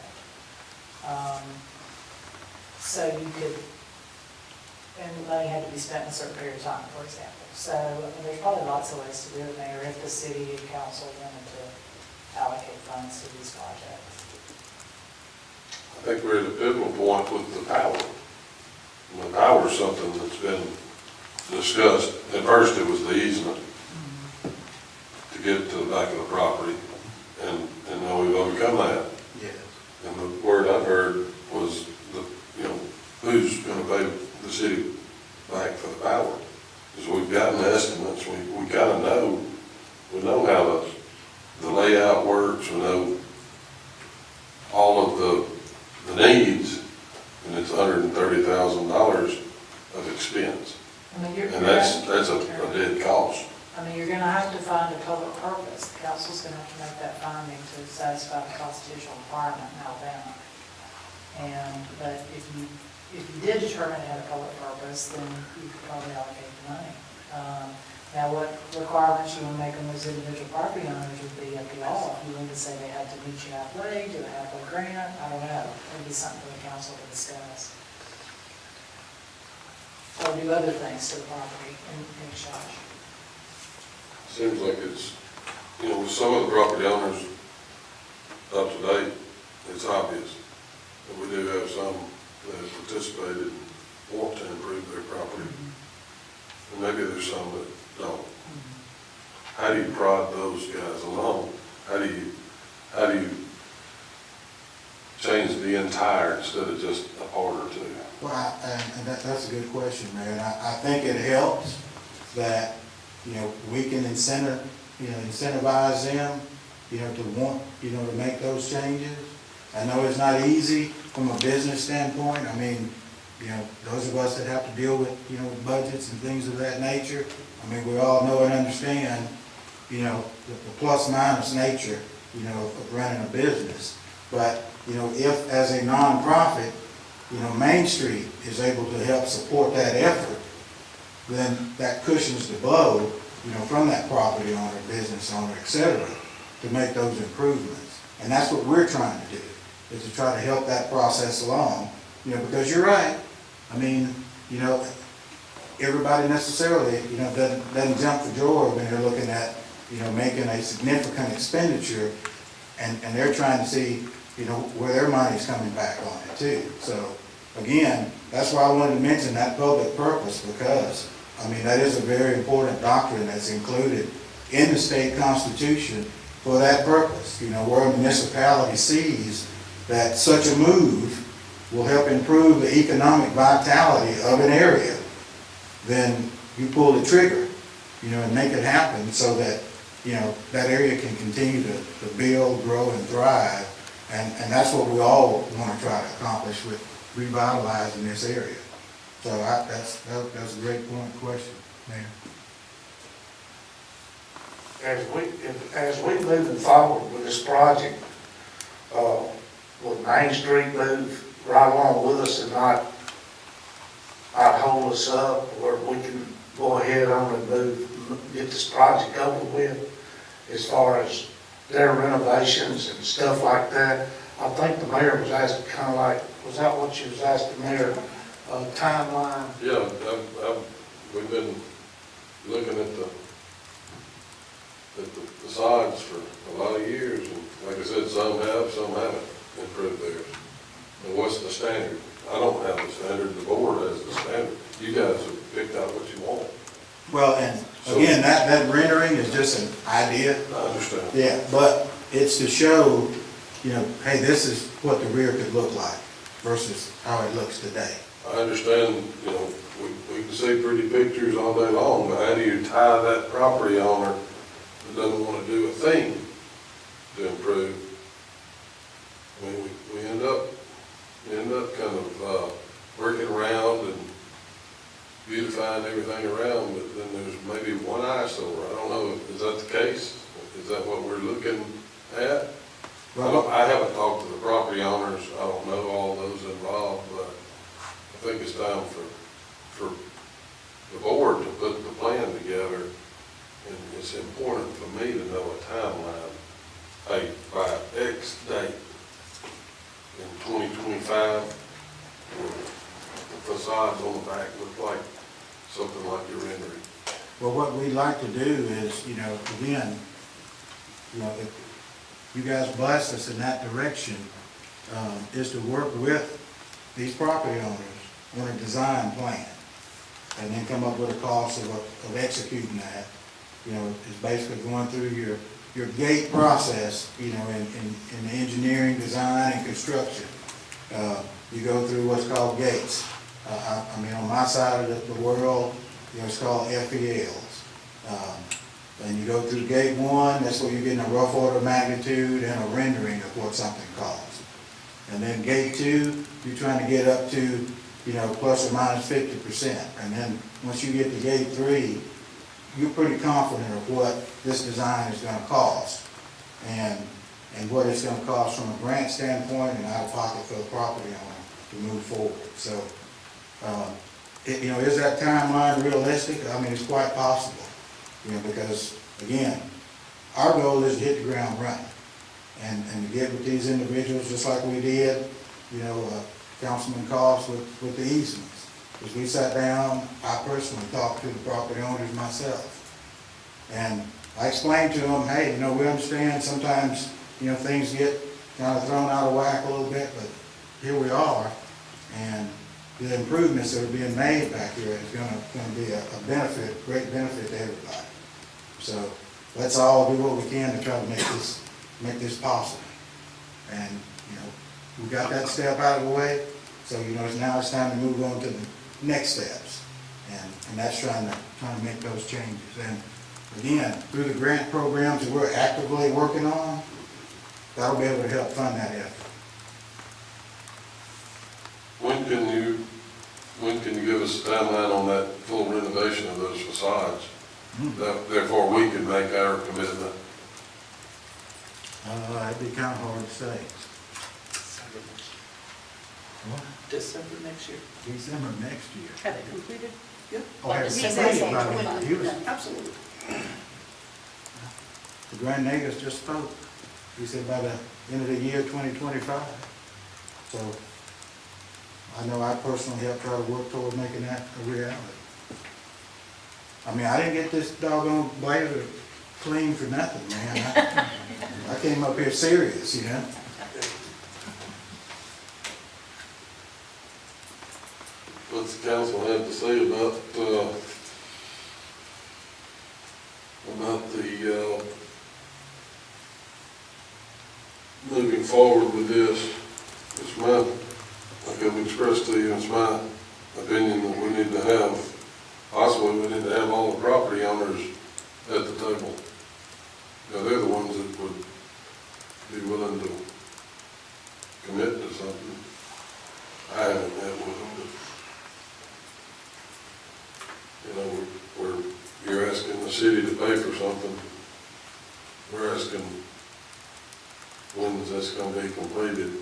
Speaker 3: So you could, and the money had to be spent in a certain period of time, for example. So, I mean, there's probably lots of ways to do it, Mayor, if the city and council wanted to allocate funds to these projects.
Speaker 2: I think we're at a pivotal point with the power. And the power is something that's been discussed. At first, it was the easement to get to the back of the property, and now we've overcome that.
Speaker 14: Yes.
Speaker 2: And the word I've heard was, you know, who's going to pay the city back for the power? Because we've gotten estimates, we kind of know, we know how the layout works, we know all of the needs, and it's $130,000 of expense.
Speaker 3: I mean,
Speaker 2: And that's a dead cost.
Speaker 3: I mean, you're gonna have to find a public purpose. The council's gonna have to make that finding to satisfy the constitutional requirement in Alabama. But if you did determine it had a public purpose, then you could probably allocate the money. Now, what requirements you want to make on those individual property owners would be up to y'all. If you wanted to say they had to meet you halfway, do a halfway grant, I don't know. It'd be something for the council to discuss. Or do other things to the property in exchange.
Speaker 2: Seems like it's, you know, with some of the property owners up to date, it's obvious. But we do have some that have participated and want to improve their property. And maybe there's some that don't. How do you prod those guys along? How do you change the entire instead of just a part or two?
Speaker 14: Well, and that's a good question, Mayor. And I think it helps that, you know, we can incentivize them, you know, to want, you know, to make those changes. I know it's not easy from a business standpoint. I mean, you know, those of us that have to deal with, you know, budgets and things of that nature, I mean, we all know and understand, you know, the plus minus nature, you know, of running a business. But, you know, if as a nonprofit, you know, Main Street is able to help support that effort, then that cushions the blow, you know, from that property owner, business owner, et cetera, to make those improvements. And that's what we're trying to do, is to try to help that process along, you know, because you're right. I mean, you know, everybody necessarily, you know, doesn't jump for joy when they're looking at, you know, making a significant expenditure, and they're trying to see, you know, where their money's coming back on it too. So, again, that's why I wanted to mention that public purpose, because, I mean, that is a very important doctrine that's included in the state constitution for that purpose. You know, where a municipality sees that such a move will help improve the economic vitality of an area, then you pull the trigger, you know, and make it happen so that, you know, that area can continue to build, grow, and thrive. And that's what we all want to try to accomplish with revitalizing this area. So that's a great question, Mayor.
Speaker 9: As we moving forward with this project, will Main Street move right along with us and not hold us up, where we can go ahead on and get this project over with as far as their renovations and stuff like that? I think the mayor was asking, kind of like, was that what you was asking, Mayor, timeline?
Speaker 2: Yeah, we've been looking at the facades for a lot of years, and like I said, some have, some haven't improved theirs. And what's the standard? I don't have the standard, the board has the standard. You guys have picked out what you want.
Speaker 14: Well, and again, that rendering is just an idea.
Speaker 2: I understand.
Speaker 14: Yeah, but it's to show, you know, hey, this is what the rear could look like versus how it looks today.
Speaker 2: I understand, you know, we can see pretty pictures all day long, but how do you tie that property owner that doesn't want to do a thing to improve? I mean, we end up kind of working around and beautifying everything around, but then there's maybe one eyesore. I don't know, is that the case? Is that what we're looking at? I haven't talked to the property owners. I don't know all those involved, but I think it's time for the board to put the plan together, and it's important for me to know a timeline. Hey, by X date in 2025, the facades on the back look like something like you're rendering.
Speaker 14: Well, what we'd like to do is, you know, again, you know, if you guys bless us in that direction, is to work with these property owners on a design plan, and then come up with a cost of executing that. You know, it's basically going through your gate process, you know, in the engineering, design, and construction. You go through what's called gates. I mean, on my side of the world, you know, it's called FELs. And you go through gate one, that's where you're getting a rough order of magnitude and a rendering of what something costs. And then gate two, you're trying to get up to, you know, plus or minus 50%. And then once you get to gate three, you're pretty confident of what this design is going to cost and what it's going to cost from a grant standpoint and out of pocket for the property owner to move forward. So, you know, is that timeline realistic? I mean, it's quite possible, you know, because again, our goal is to hit the ground running and to get with these individuals just like we did, you know, Councilman Cost with the easements. As we sat down, I personally talked to the property owners myself. And I explained to them, hey, you know, we understand sometimes, you know, things get kind of thrown out of whack a little bit, but here we are. And the improvements that are being made back here is going to be a benefit, great benefit to everybody. So let's all do what we can to try to make this possible. And, you know, we got that step out of the way. So, you know, now it's time to move on to the next steps, and that's trying to make those changes. And again, through the grant programs that we're actively working on, that'll be able to help fund that effort.
Speaker 2: When can you give us a timeline on that full renovation of those facades? Therefore, we can make our commitment.
Speaker 14: It'd be kind of hard to say.
Speaker 17: December next year.
Speaker 14: December next year.
Speaker 13: Have it completed?
Speaker 17: Yeah.
Speaker 14: Oh, have it
Speaker 13: He
Speaker 14: completed
Speaker 13: said
Speaker 14: by
Speaker 13: so.
Speaker 14: then. He was-
Speaker 17: Absolutely.
Speaker 14: The Grand Negus just spoke. He said by the end of the year, 2025. So I know I personally have tried to work toward making that a reality. I mean, I didn't get this doggone blazer clean for nothing, man. I came up here serious, you know?
Speaker 2: What's the council have to say about the moving forward with this? It's my, like I've expressed to you, it's my opinion that we need to have, possibly we need to have all the property owners at the table they're the ones that would be willing to commit to something. I haven't met with them, but, you know, you're asking the city to pay for something. We're asking, when is this gonna be completed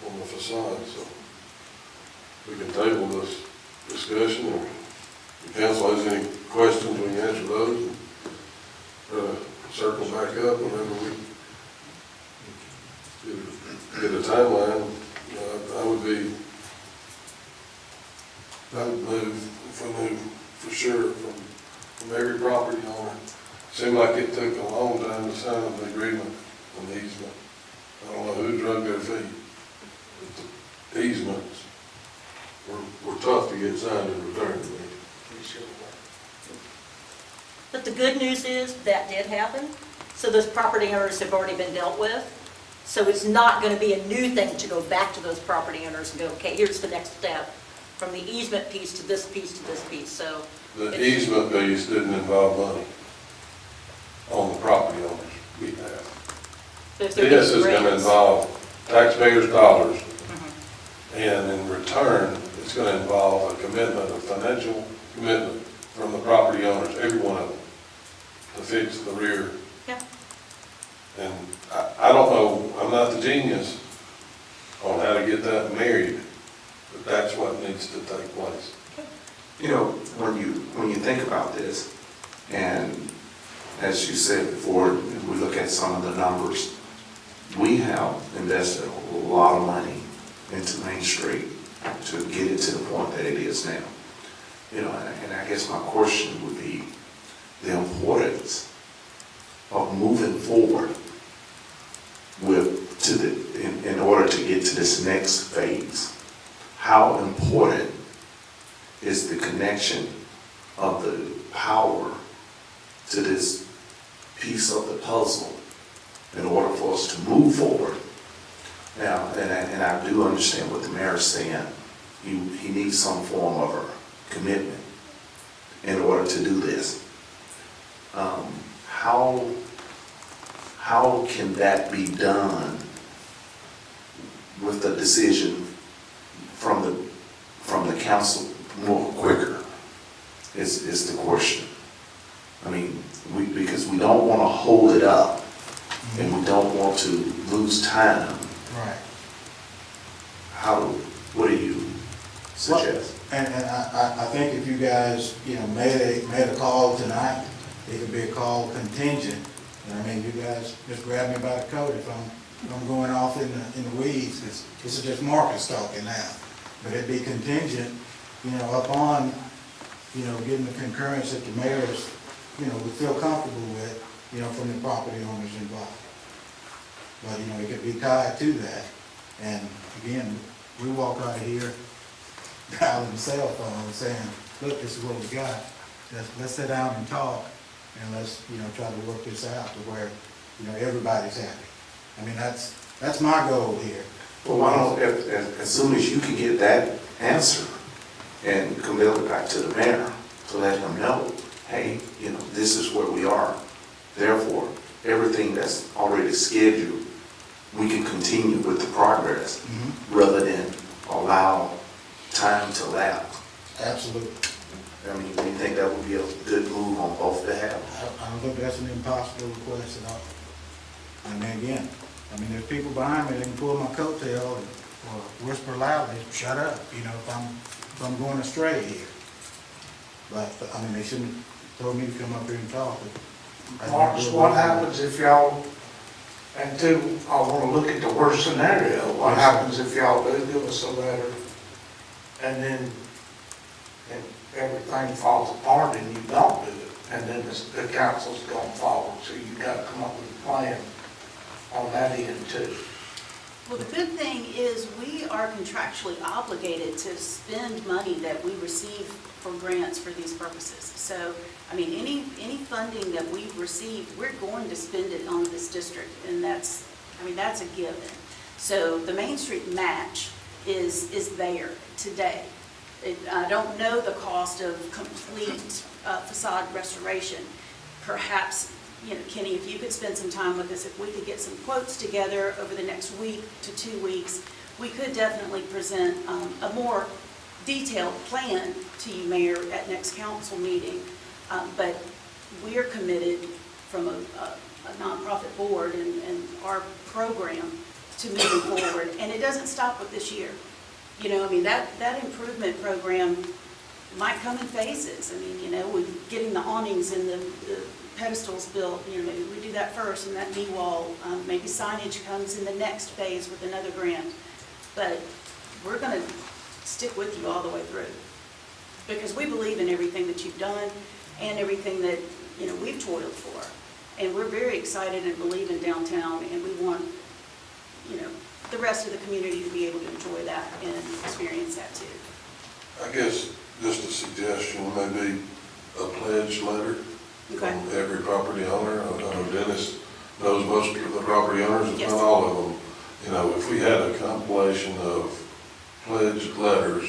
Speaker 2: on the facade, so we can table this discussion, or if the council has any questions, we can answer those, and circle back up whenever we get a timeline. I would move, if I knew for sure, from every property owner. Seemed like it took a long time to sign the agreement on the easement. I don't know who drug their feet, but the easements were tough to get signed in return to me.
Speaker 15: But the good news is that did happen. So those property owners have already been dealt with. So it's not going to be a new thing to go back to those property owners and go, okay, here's the next step, from the easement piece to this piece to this piece, so.
Speaker 2: The easement piece didn't involve money on the property owners' behalf.
Speaker 15: But if they're
Speaker 2: This
Speaker 15: getting
Speaker 2: is gonna
Speaker 15: grants-
Speaker 2: involve taxpayers' dollars, and in return, it's gonna involve a commitment, a financial commitment from the property owners, every one of them, to fix the rear.
Speaker 15: Yeah.
Speaker 2: And I don't know, I'm not the genius on how to get that married, but that's what needs to take place.
Speaker 8: You know, when you think about this, and as you said before, if we look at some of the numbers, we have invested a lot of money into Main Street to get it to the point that it is now. You know, and I guess my question would be the importance of moving forward in order to get to this next phase. How important is the connection of the power to this piece of the puzzle in order for us to move forward? Now, and I do understand what the mayor is saying. He needs some form of a commitment in order to do this. How can that be done with the decision from the council more quicker is the question. I mean, because we don't want to hold it up and we don't want to lose time.
Speaker 14: Right.
Speaker 8: What do you suggest?
Speaker 14: And I think if you guys, made a call tonight, it could be a call contingent. I mean, you guys just grab me by the coat if I'm going off in the weeds, because this is just Marcus talking now. But it'd be contingent, upon, getting the concurrence that the mayors, would feel comfortable with, from the property owners involved. But, it could be tied to that. And again, we walk out of here dialing the cell phone saying, look, this is what we got. Let's sit down and talk, and let's, try to work this out to where, everybody's happy. I mean, that's my goal here.
Speaker 8: Well, why don't, as soon as you can get that answer and convey it back to the mayor to let him know, hey, this is where we are. Therefore, everything that's already scheduled, we can continue with the progress rather than allow time to lapse.
Speaker 14: Absolutely.
Speaker 8: I mean, do you think that would be a good move on both behalf?
Speaker 14: I don't think that's an impossible request at all. And then again, there's people behind me that can pull my coattail or whisper loudly, shut up, if I'm going astray here. But, they shouldn't have told me to come up here and talk.
Speaker 9: Marcus, what happens if y'all, and two, I want to look at the worst scenario, what happens if y'all do give us a letter and then everything falls apart and you don't do it, and then the council's going forward, so you've got to come up with a plan on that end too.
Speaker 13: Well, the good thing is we are contractually obligated to spend money that we receive for grants for these purposes. So, any funding that we've received, we're going to spend it on this district, and that's a given. So the Main Street match is there today. I don't know the cost of complete facade restoration. perhaps, you know, Kenny, if you could spend some time with us, if we could get some quotes together over the next week to 2 weeks, we could definitely present a more detailed plan to you, Mayor, at next council meeting. But we are committed from a nonprofit board and our program to moving forward. And it doesn't stop with this year. You know, I mean, that improvement program might come in phases. I mean, you know, with getting the awnings and the pedestals built, you know, maybe we do that first and that knee wall, maybe signage comes in the next phase with another grant. But we're going to stick with you all the way through because we believe in everything that you've done and everything that, you know, we've toiled for. And we're very excited and believe in downtown, and we want, you know, the rest of the community to be able to enjoy that and experience that too.
Speaker 2: I guess just a suggestion, maybe a pledge letter
Speaker 13: Okay.
Speaker 2: from every property owner. I know Dennis knows most of the property owners, if
Speaker 13: Yes.
Speaker 2: not all of them. You know, if we had a compilation of pledge letters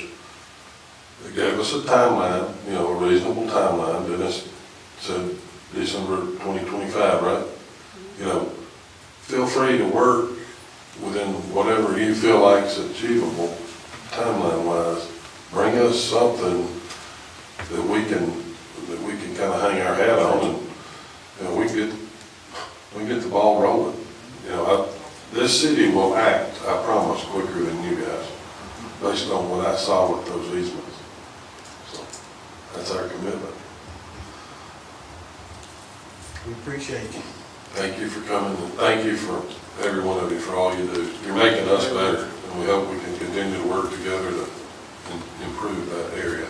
Speaker 2: that gave us a timeline, you know, a reasonable timeline, Dennis said December 2025, right? You know, feel free to work within whatever you feel like is achievable timeline-wise. Bring us something that we can kind of hang our hat on, and you know, we get the ball rolling. You know, this city will act, I promise, quicker than you guys, based on what I saw with those easements. So that's our commitment.
Speaker 14: We appreciate you.
Speaker 2: Thank you for coming, and thank you for every one of you for all you do. You're making us better, and we hope we can continue to work together to improve that area.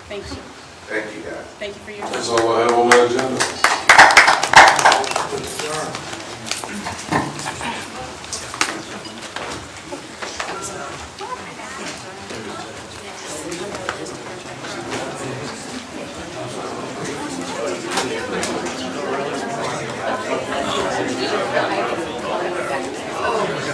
Speaker 13: Thank you.
Speaker 8: Thank you, guys.
Speaker 13: Thank you for your time.
Speaker 2: That's all I have on my agenda.